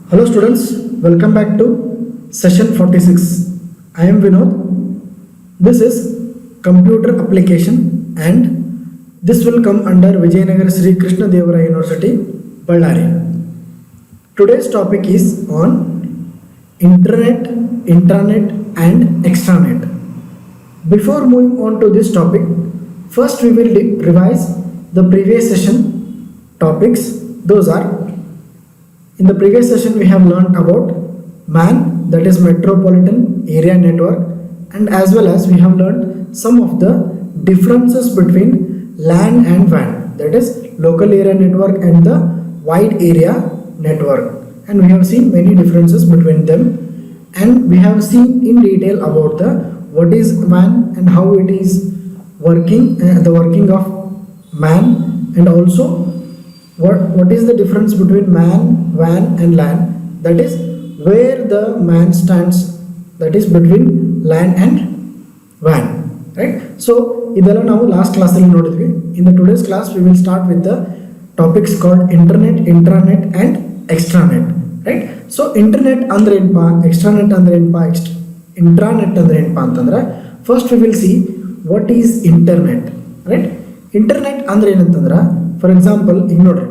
Hello students, welcome back to session 46. I am Vinod. This is computer application and this will come under Vijayanagar Sri Krishna Devara University, Ballari. Today's topic is on internet, intranet and extranet. Before moving on to this topic, first we will revise the previous session topics. Those are, in the previous session we have learned about MAN, that is Metropolitan Area Network, and as well as we have learned some of the differences between LAN and WAN, that is Local Area Network and the Wide Area Network, and we have seen many differences between them, and we have seen in detail about the what is MAN and how it is working, the working of MAN, and also what is the difference between MAN, WAN and LAN, that is where the MAN stands, that is between LAN and WAN, right? So idella ನಾವು last class ಅಲ್ಲಿ ನೋಡಿದ್ವಿ. In the today's class we will start with the topics called internet, intranet and extranet, right? So internet ಅಂದ್ರೆ ಏನಪ್ಪಾ, extranet ಅಂದ್ರೆ ಏನಪ್ಪಾ, intranet ಅಂದ್ರೆ ಏನಪ್ಪಾ ಅಂತಂದ್ರೆ first we will see what is internet, right? Internet ಅಂದ್ರೆ ಏನಂತಂದ್ರೆ, for example ಈಗ ನೋಡ್ರಿ,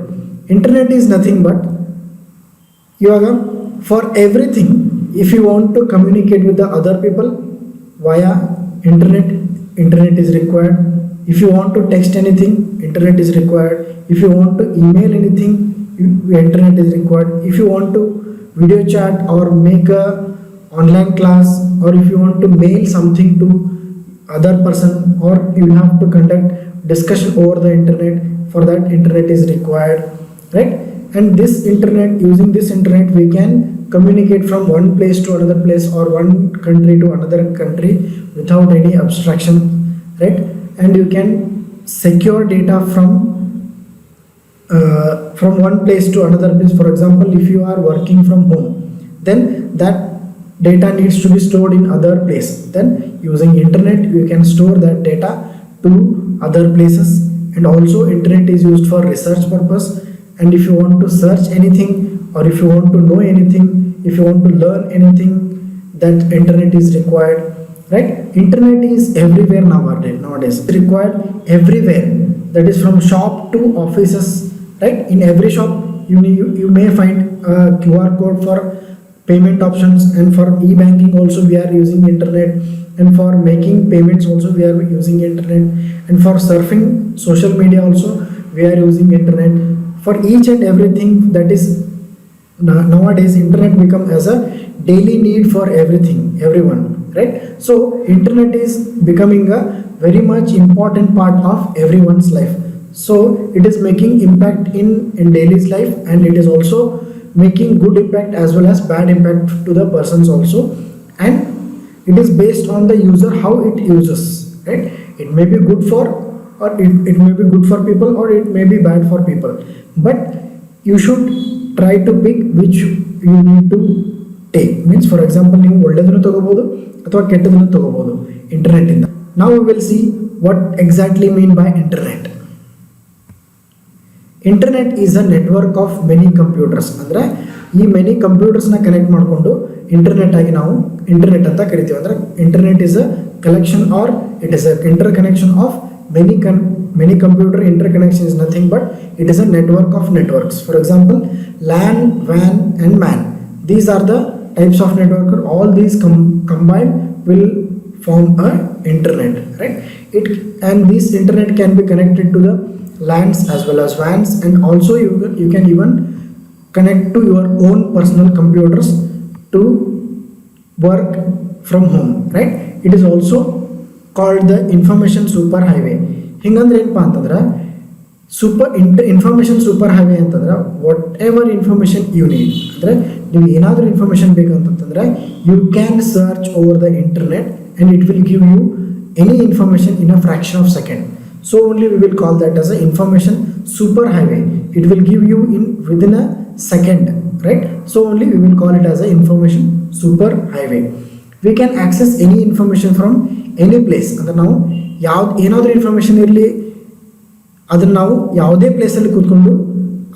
internet is nothing but ಇವಾಗ for everything, if you want to communicate with the other people via internet is required. If you want to text anything, internet is required. If you want to email anything, internet is required. If you want to video chat or make a online class, or if you want to mail something to other person, or you have to conduct discussion over the internet, for that internet is required, right? And this internet, using this internet we can communicate from one place to another place or one country to another country without any abstraction, right? And you can secure data from one place to another place. For example, if you are working from home, then that data needs to be stored in other place. Then using internet you can store that data to other places. And also internet is used for research purpose, and if you want to search anything, or if you want to know anything, if you want to learn anything, that internet is required, right? Internet is everywhere nowadays required everywhere, that is from shop to offices, right? In every shop you may find a QR code for payment options, and for e-banking also we are using internet, and for making payments also we are using internet, and for surfing social media also we are using internet. For each and everything, that is nowadays internet become as a daily need for everyone, right? So internet is becoming a very much important part of everyone's life. So it is making impact in daily's life, and it is also making good impact as well as bad impact to the persons also, and it is based on the user how it uses, right? It may be good for, or it may be good for people, or it may be bad for people, but you should try to pick which you need to take. Means for example, ನೀವು ಒಳ್ಳೆದನ್ನು ತಗೋಬಹುದು ಅಥವಾ ಕೆಟ್ಟದನ್ನು ತಗೋಬಹುದು internet ಇಂದ. Now we will see what exactly mean by internet. Internet is a network of many computers. ಅಂದರೆ ಈ many ಕಂಪ್ಯೂಟರ್ಸ್ನ connect ಮಾಡಿಕೊಂಡು ಇಂಟರ್ನೆಟ್ ಆಗಿ ನಾವು ಇಂಟರ್ನೆಟ್ ಅಂತ ಕರಿತೀವಿ. ಅಂದರೆ internet is a collection, or it is a interconnection of many computer. Interconnection is nothing but it is a network of networks. For example, LAN, WAN and MAN, these are the types of network. All these combined will form a internet, right? And this internet can be connected to the LANs as well as WANs, and also you can even connect to your own personal computers to work from home, right? It is also called the information super highway. ಹಿಂಗಂದ್ರೆ ಏನಪ್ಪಾ ಅಂತಂದ್ರೆ information super highway ಅಂತಂದ್ರೆ whatever information you need, ಅಂದರೆ ನೀವು ಏನಾದರೂ information ಬೇಕಂತಂದ್ರೆ you can search over the internet and it will give you any information in a fraction of second. So only we will call that as a information super highway. It will give you within a second, right? So only we will call it as a information super highway. We can access any information from any place. ಅಂದ್ರೆ ನಾವು ಏನಾದರೂ information ಇರಲಿ, ಅದನ್ನು ನಾವು ಯಾವುದೇ ಪ್ಲೇಸಲ್ಲಿ ಕೂತ್ಕೊಂಡು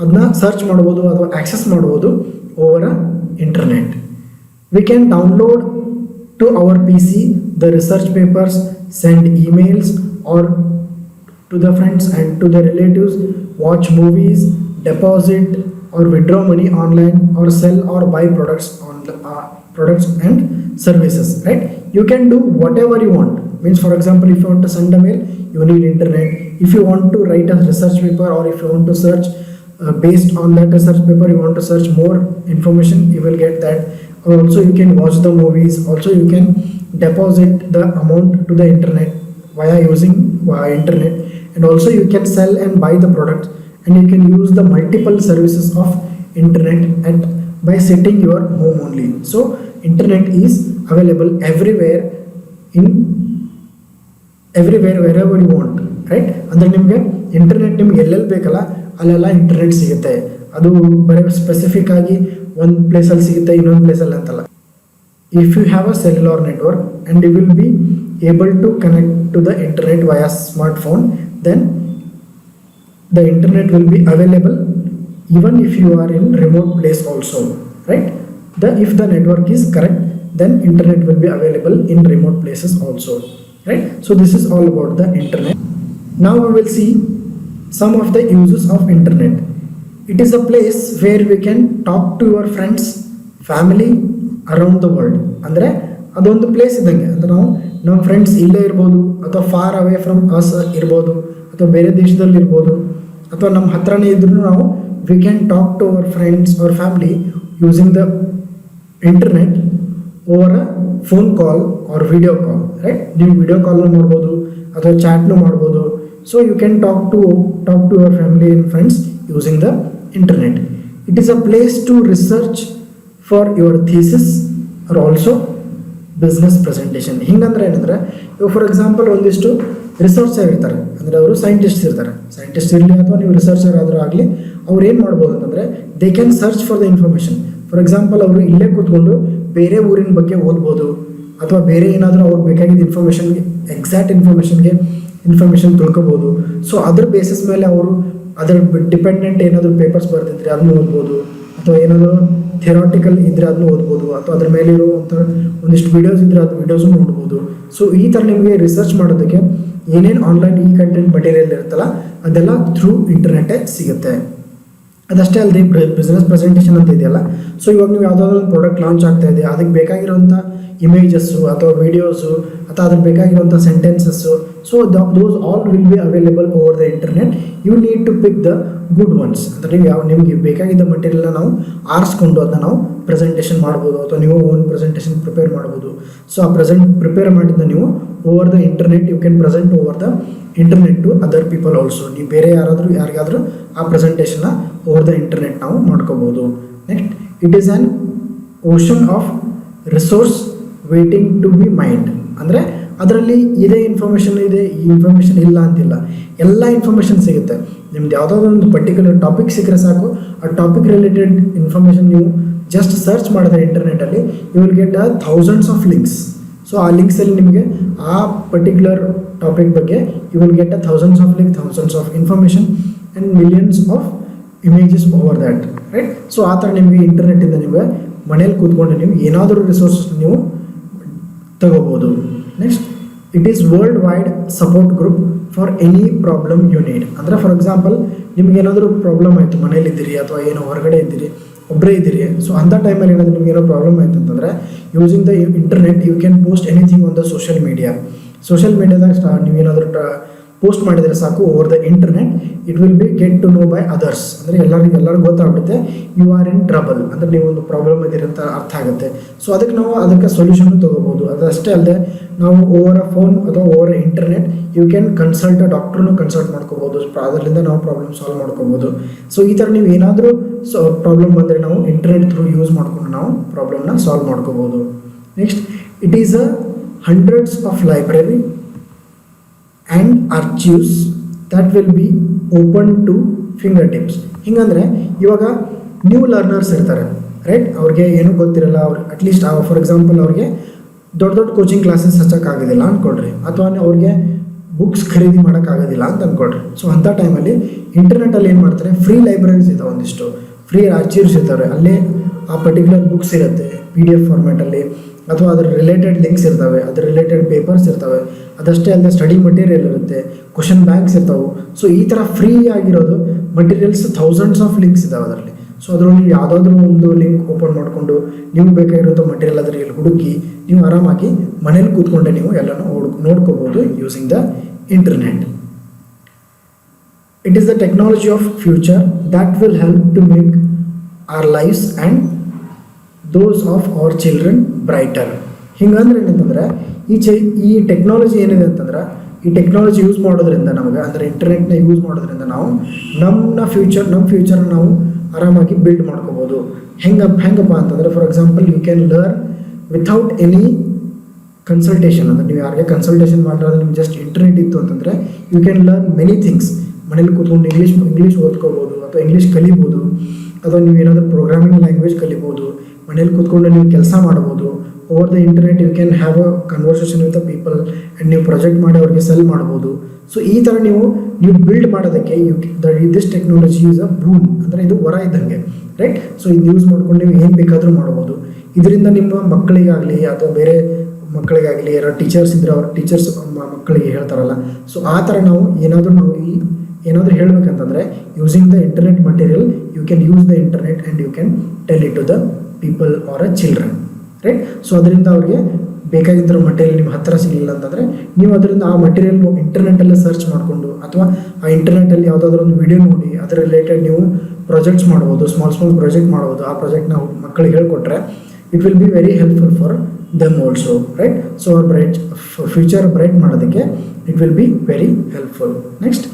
ಅದನ್ನ ಸರ್ಚ್ ಮಾಡ್ಬೋದು ಅಥವಾ ಆಕ್ಸೆಸ್ ಮಾಡ್ಬೋದು over a internet. We can download to our PC the research papers, send emails or to the friends and to the relatives, watch movies, deposit or withdraw money online, or sell or buy products on products and services, right? You can do whatever you want. Means, for example, if you want to send a mail, you need internet. If you want to write a research paper, or if you want to search based on that research paper, you want to search more information, you will get that. Also you can watch the movies, also you can deposit the amount to the internet via using internet, and also you can sell and buy the products, and you can use the multiple services of internet and by sitting your home only. So internet is available everywhere, in everywhere, wherever you want, right? ಅಂದರೆ ನಿಮಗೆ internet ನಿಮ್ಗೆ ಎಲ್ಲೆಲ್ಲಿ ಬೇಕಲ್ಲ ಅಲ್ಲೆಲ್ಲ internet ಸಿಗುತ್ತೆ. ಅದು ಬರೀ specific ಆಗಿ ಒಂದು ಪ್ಲೇಸಲ್ಲಿ ಸಿಗುತ್ತೆ, ಇನ್ನೊಂದು ಪ್ಲೇಸಲ್ಲಿ ಅಂತಲ್ಲ. If you have a cellular network and you will be able to connect to the internet via smartphone, then the internet will be available even if you are in remote place also, right? If the network is correct, then internet will be available in remote places also, right? So this is all about the internet. Now we will see some of the uses of internet. It is a place where we can talk to your friends, family around the world. ಅಂದರೆ ಅದೊಂದು place ಇದ್ದಂಗೆ. ಅಂದರೆ ನಾವು ನಮ್ಮ friends ಇಲ್ಲೇ ಇರ್ಬೋದು, ಅಥವಾ far away from us ಇರ್ಬೋದು, ಅಥವಾ ಬೇರೆ ದೇಶದಲ್ಲಿ ಇರ್ಬೋದು, ಅಥವಾ ನಮ್ಮ ಹತ್ರನೇ ಇದ್ರೂ ನಾವು we can talk to our friends our family using the internet over a phone call or video call, right? ನೀವು ವಿಡಿಯೋ ಕಾಲ್ನು ಮಾಡ್ಬೋದು ಅಥವಾ ಚಾಟ್ನು ಮಾಡ್ಬೋದು. So you can talk to your family and friends using the internet. It is a place to research for your thesis or also business presentation. ಹಿಂಗಂದ್ರೆ ಏನಂದರೆ, ಇವಾಗ for example ಒಂದಿಷ್ಟು ರಿಸರ್ಚರ್ ಇರ್ತಾರೆ, ಅಂದರೆ ಅವರು ಸೈಂಟಿಸ್ಟ್ ಇರ್ತಾರೆ. ಸೈಂಟಿಸ್ಟ್ ಇರಲಿ ಅಥವಾ ನೀವು ರಿಸರ್ಚರ್ ಆದರೂ ಆಗಲಿ, ಅವ್ರು ಏನು ಮಾಡ್ಬೋದು ಅಂತಂದರೆ they can search for the information. For example ಅವರು ಇಲ್ಲೇ ಕೂತ್ಕೊಂಡು ಬೇರೆ ಊರಿನ ಬಗ್ಗೆ ಓದ್ಬೋದು, ಅಥವಾ ಬೇರೆ ಏನಾದರೂ ಅವ್ರಿಗೆ ಬೇಕಾಗಿದ್ದ ಇನ್ಫಾರ್ಮೇಷನ್ಗೆ ಎಕ್ಸಾಕ್ಟ್ ಇನ್ಫಾರ್ಮೇಷನ್ ತಿಳ್ಕೊಬೋದು. ಸೊ ಅದ್ರ ಬೇಸಿಸ್ ಮೇಲೆ ಅವರು ಅದರ ಡಿಪೆಂಡೆಂಟ್ ಏನಾದರೂ ಪೇಪರ್ಸ್ ಬರ್ತಿದ್ರೆ ಅದನ್ನು ಓದ್ಬೋದು, ಅಥವಾ ಏನಾದರೂ ಥಿಯರಾಟಿಕಲ್ ಇದ್ದರೆ ಅದನ್ನು ಓದ್ಬೋದು, ಅಥವಾ ಅದ್ರ ಮೇಲೆ ಇರುವಂಥ ಒಂದಿಷ್ಟು ವೀಡಿಯೋಸ್ ಇದ್ದರೆ ಅದು ವೀಡಿಯೋಸು ನೋಡ್ಬೋದು. ಸೊ ಈ ಥರ ನಿಮಗೆ ರಿಸರ್ಚ್ ಮಾಡೋದಕ್ಕೆ ಏನೇನು ಆನ್ಲೈನ್ ಈ ಕಂಟೆಂಟ್ ಮಟೀರಿಯಲ್ ಇರುತ್ತಲ್ಲ ಅದೆಲ್ಲ ಥ್ರೂ ಇಂಟರ್ನೆಟ್ಟೇ ಸಿಗುತ್ತೆ. ಅದಷ್ಟೇ ಅಲ್ಲದೆ ಬಿಸ್ನೆಸ್ ಪ್ರೆಸೆಂಟೇಷನ್ ಅಂತ ಇದೆಯಲ್ಲ, ಸೊ ಇವಾಗ ನೀವು ಯಾವುದಾದ್ರೂ ಒಂದು ಪ್ರಾಡಕ್ಟ್ ಲಾಂಚ್ ಆಗ್ತಾ ಇದೆ, ಅದಕ್ಕೆ ಬೇಕಾಗಿರೋಂಥ ಇಮೇಜಸ್ಸು ಅಥವಾ ವೀಡಿಯೋಸು ಅಥವಾ ಅದಕ್ಕೆ ಬೇಕಾಗಿರೋಂಥ sentences, so those all will be available over the internet. You need to pick the good ones. ಅಂದರೆ ನೀವು ನಿಮಗೆ ಬೇಕಾಗಿದ್ದ ಮಟೀರಿಯಲ್ನ ನಾವು ಆರಿಸ್ಕೊಂಡು ಅದನ್ನ ನಾವು ಪ್ರೆಸೆಂಟೇಷನ್ ಮಾಡ್ಬೋದು, ಅಥವಾ ನೀವು ಓನ್ ಪ್ರೆಸೆಂಟೇಷನ್ ಪ್ರಿಪೇರ್ ಮಾಡ್ಬೋದು. ಸೊ ಆ ಪ್ರಿಪೇರ್ ಮಾಡಿದ್ದ ನೀವು over the internet you can present over the internet to other people also. ನೀವು ಬೇರೆ ಯಾರಿಗಾದರೂ ಆ ಪ್ರೆಸೆಂಟೇಷನ್ನ ಓವರ್ ದ ಇಂಟರ್ನೆಟ್ ನಾವು ಮಾಡ್ಕೋಬೋದು. Next, it is an ocean of resource waiting to be mined. ಅಂದರೆ ಅದರಲ್ಲಿ ಇದೇ ಇನ್ಫಾರ್ಮೇಷನ್ ಇದೆ, ಈ ಇನ್ಫಾರ್ಮೇಷನ್ ಇಲ್ಲ ಅಂತಿಲ್ಲ, ಎಲ್ಲ ಇನ್ಫಾರ್ಮೇಷನ್ ಸಿಗುತ್ತೆ. ನಿಮ್ದು ಯಾವುದಾದ್ರೂ ಒಂದು ಪರ್ಟಿಕ್ಯುಲರ್ ಟಾಪಿಕ್ ಸಿಕ್ಕರೆ ಸಾಕು, ಆ ಟಾಪಿಕ್ ರಿಲೇಟೆಡ್ ಇನ್ಫಾರ್ಮೇಷನ್ ನೀವು ಜಸ್ಟ್ ಸರ್ಚ್ ಮಾಡಿದ್ರೆ ಇಂಟರ್ನೆಟಲ್ಲಿ you will get thousands of links. So ಆ ಲಿಂಕ್ಸಲ್ಲಿ ನಿಮಗೆ ಆ ಪರ್ಟಿಕ್ಯುಲರ್ ಟಾಪಿಕ್ ಬಗ್ಗೆ you will get thousands of link, thousands of information and millions of images over that, right? So ಆ ಥರ ನಿಮಗೆ ಇಂಟರ್ನೆಟ್ಟಿಂದ ನಿಮಗೆ ಮನೇಲಿ ಕೂತ್ಕೊಂಡು ನೀವು ಏನಾದರೂ ರಿಸೋರ್ಸಸ್ ನೀವು ತಗೋಬೋದು. Next, it is world wide support group for any problem you need. ಅಂದರೆ ಫಾರ್ ಎಕ್ಸಾಂಪಲ್ ನಿಮ್ಗೆ ಏನಾದರೂ ಪ್ರಾಬ್ಲಮ್ ಆಯಿತು, ಮನೇಲಿದ್ದೀರಿ ಅಥವಾ ಏನೋ ಹೊರಗಡೆ ಇದ್ದೀರಿ, ಒಬ್ಬರೇ ಇದ್ದೀರಿ. ಸೊ ಅಂಥ ಟೈಮಲ್ಲಿ ಏನಾದರೂ ನಿಮ್ಗೆ ಏನೋ ಪ್ರಾಬ್ಲಮ್ ಆಯಿತು ಅಂತಂದರೆ using the internet you can post anything on the social ಮೀಡಿಯಾದಾಗ ನೀವೇನಾದರೂ ಪೋಸ್ಟ್ ಮಾಡಿದರೆ ಸಾಕು over the internet, it will be get to know by others. ಅಂದರೆ ಎಲ್ಲರಿಗೂ ಗೊತ್ತಾಗ್ಬಿಡುತ್ತೆ ಯು ಆರ್ ಇನ್ ಟ್ರಬಲ್, ಅಂದರೆ ನೀವು ಒಂದು ಪ್ರಾಬ್ಲಮ್ ಇದ್ದೀರಿ ಅಂತ ಅರ್ಥ ಆಗುತ್ತೆ. ಸೊ ಅದಕ್ಕೆ ಸೊಲ್ಯೂಷನ್ ತೊಗೋಬೋದು. ಅದಷ್ಟೇ ಅಲ್ಲದೆ ನಾವು ಓವರ್ ಅ ಫೋನ್ ಅಥವಾ over internet you can consult ಡಾಕ್ಟ್ರನ್ನು ಕನ್ಸಲ್ಟ್ ಮಾಡ್ಕೋಬೋದು. ಅದರಿಂದ ನಾವು ಪ್ರಾಬ್ಲಮ್ ಸಾಲ್ವ್ ಮಾಡ್ಕೋಬೋದು. ಸೊ ಈ ಥರ ನೀವು ಏನಾದರೂ ಪ್ರಾಬ್ಲಮ್ ಬಂದರೆ ನಾವು ಇಂಟರ್ನೆಟ್ ಥ್ರೂ ಯೂಸ್ ಮಾಡಿಕೊಂಡು ನಾವು ಪ್ರಾಬ್ಲಮ್ನ ಸಾಲ್ವ್ ಮಾಡ್ಕೋಬೋದು. Next, it is a hundreds of library and archives that will be open to fingertips. ಹಿಂಗಂದರೆ ಇವಾಗ ನ್ಯೂ ಲರ್ನರ್ಸ್ ಇರ್ತಾರೆ, ರೈಟ್? ಅವ್ರಿಗೆ ಏನೂ ಗೊತ್ತಿರಲ್ಲ, ಅವ್ರು ಅಟ್ಲೀಸ್ಟ್ ಫಾರ್ ಎಕ್ಸಾಂಪಲ್ ಅವ್ರಿಗೆ ದೊಡ್ಡ ಕ್ಕೋಚಿಂಗ್ ಕ್ಲಾಸಸ್ ಹಚ್ಚೋಕ್ಕಾಗೋದಿಲ್ಲ ಅಂದ್ಕೊಳ್ರಿ, ಅಥವಾ ಅವ್ರಿಗೆ ಬುಕ್ಸ್ ಖರೀದಿ ಮಾಡೋಕ್ಕಾಗೋದಿಲ್ಲ ಅಂತ ಅಂದ್ಕೊಳ್ರಿ. ಸೊ ಅಂಥ ಟೈಮಲ್ಲಿ ಇಂಟರ್ನೆಟ್ಟಲ್ಲಿ ಏನು ಮಾಡ್ತಾರೆ, ಫ್ರೀ ಲೈಬ್ರರೀಸ್ ಇದ್ದಾವೆ, ಒಂದಿಷ್ಟು ಫ್ರೀ ಆರ್ಚಿವ್ಸ್ ಇದ್ದಾವೆ. ಆ ಪರ್ಟಿಕ್ಯುಲರ್ ಬುಕ್ಸ್ ಇರುತ್ತೆ PDF ಫಾರ್ಮ್ಯಾಟಲ್ಲಿ, ಅಥವಾ ಅದರ ರಿಲೇಟೆಡ್ ಲಿಂಕ್ಸ್ ಇರ್ತವೆ, ಅದರ ರಿಲೇಟೆಡ್ ಪೇಪರ್ಸ್ ಇರ್ತವೆ. ಅದಷ್ಟೇ ಅಲ್ಲದೆ ಸ್ಟಡಿ ಮಟೀರಿಯಲ್ ಇರುತ್ತೆ, ಕ್ವಶನ್ ಬ್ಯಾಂಕ್ಸ್ ಇರ್ತವೆ. ಸೊ ಈ ಥರ ಫ್ರೀ ಆಗಿರೋದು ಮಟೀರಿಯಲ್ಸ್ ಥೌಸಂಡ್ಸ್ ಆಫ್ ಲಿಂಕ್ಸ್ ಇದಾವೆ ಅದರಲ್ಲಿ. ಸೊ ಅದರಲ್ಲಿ ಯಾವುದಾದ್ರೂ ಒಂದು ಲಿಂಕ್ ಓಪನ್ ಮಾಡಿಕೊಂಡು ನೀವು ಬೇಕಾಗಿರುವಂಥ ಮಟೀರಿಯಲ್ ಅದರಲ್ಲಿ ಹುಡುಕಿ ನೀವು ಆರಾಮಾಗಿ ಮನೇಲಿ ಕೂತ್ಕೊಂಡೆ ನೀವು ಎಲ್ಲನೂ ನೋಡ್ಕೋಬೋದು using the internet. It is the technology of future that will help to make our lives and those of our children brighter. ಹಿಂಗಂದ್ರೆ ಏನಂತಂದರೆ ಈ ಟೆಕ್ನಾಲಜಿ ಏನಿದೆ ಅಂತಂದ್ರೆ, ಈ ಟೆಕ್ನಾಲಜಿ ಯೂಸ್ ಮಾಡೋದ್ರಿಂದ ನಮಗೆ, ಅಂದರೆ ಇಂಟರ್ನೆಟ್ನ ಯೂಸ್ ಮಾಡೋದ್ರಿಂದ ನಾವು ನಮ್ಮ ಫ್ಯೂಚರ್ನ ನಾವು ಆರಾಮಾಗಿ ಬಿಲ್ಡ್ ಮಾಡ್ಕೋಬೋದು. ಹೆಂಗಪ್ಪ ಅಂತಂದರೆ, for example you can learn without any consultation. ಅಂದರೆ ನೀವು ಯಾರಿಗೆ ಕನ್ಸಲ್ಟೇಷನ್ ಮಾಡಿದ್ರೆ ನಿಮ್ಗೆ ಜಸ್ಟ್ ಇಂಟರ್ನೆಟ್ ಇತ್ತು ಅಂತಂದರೆ you can learn many things. ಮನೇಲಿ ಕೂತ್ಕೊಂಡು ಇಂಗ್ಲೀಷ್ ಓದ್ಕೋಬೋದು, ಅಥವಾ ಇಂಗ್ಲೀಷ್ ಕಲಿಬೋದು, ಅಥವಾ ನೀವು ಏನಾದರೂ ಪ್ರೋಗ್ರಾಮಿಂಗ್ ಲ್ಯಾಂಗ್ವೇಜ್ ಕಲಿಬೋದು. ಮನೇಲಿ ಕೂತ್ಕೊಂಡು ನೀವು ಕೆಲಸ ಮಾಡ್ಬೋದು. Over the internet you can have a conversation with the people and ನೀವು ಪ್ರಾಜೆಕ್ಟ್ ಮಾಡಿ ಅವ್ರಿಗೆ ಸೆಲ್ ಮಾಡ್ಬೋದು. ಸೊ ಈ ಥರ ನೀವು ಬಿಲ್ಡ್ ಮಾಡೋದಕ್ಕೆ this technology is a boom, ಅಂದರೆ ಇದು ವರ ಇದ್ದಂಗೆ, ರೈಟ್? ಸೊ ಇದು ಯೂಸ್ ಮಾಡ್ಕೊಂಡು ನೀವು ಏನು ಬೇಕಾದರೂ ಮಾಡ್ಬೋದು. ಇದರಿಂದ ನಿಮ್ಮ ಮಕ್ಕಳಿಗಾಗಲಿ ಅಥವಾ ಬೇರೆ ಮಕ್ಕಳಿಗಾಗಲಿ, ಯಾರೋ ಟೀಚರ್ಸ್ ಇದ್ದರೆ ಅವ್ರ ಟೀಚರ್ಸ್ ಮಕ್ಕಳಿಗೆ ಹೇಳ್ತಾರಲ್ಲ, ಸೊ ಆ ಥರ ನಾವು ಏನಾದರೂ ಹೇಳಬೇಕಂತಂದರೆ using the internet material you can use the internet and you can tell it to the people or a children, right? So ಅದರಿಂದ ಅವ್ರಿಗೆ ಬೇಕಾಗಿದ್ದರೂ ಮಟೀರಿಯಲ್ ನಿಮ್ಮ ಹತ್ತಿರ ಸಿಗಲಿಲ್ಲ ಅಂತಂದರೆ ನೀವು ಅದರಿಂದ ಆ ಮಟೀರಿಯಲ್ ಇಂಟರ್ನೆಟಲ್ಲೇ ಸರ್ಚ್ ಮಾಡಿಕೊಂಡು, ಅಥವಾ ಆ ಇಂಟರ್ನೆಟಲ್ಲಿ ಯಾವುದಾದ್ರೂ ಒಂದು ವಿಡಿಯೋ ನೋಡಿ ಅದರ ರಿಲೇಟೆಡ್ ನೀವು ಪ್ರಾಜೆಕ್ಟ್ಸ್ ಮಾಡ್ಬೋದು, ಸ್ಮಾಲ್ ಪ್ರಾಜೆಕ್ಟ್ ಮಾಡ್ಬೋದು. ಆ ಪ್ರಾಜೆಕ್ಟ್ ನಾವು ಮಕ್ಕಳಿಗೆ ಹೇಳ್ಕೊಟ್ರೆ it will be very helpful for them also, right? So ಅವ್ರ ಫ್ಯೂಚರ್ ಬ್ರೈಟ್ ಮಾಡೋದಕ್ಕೆ it will be very helpful. Next,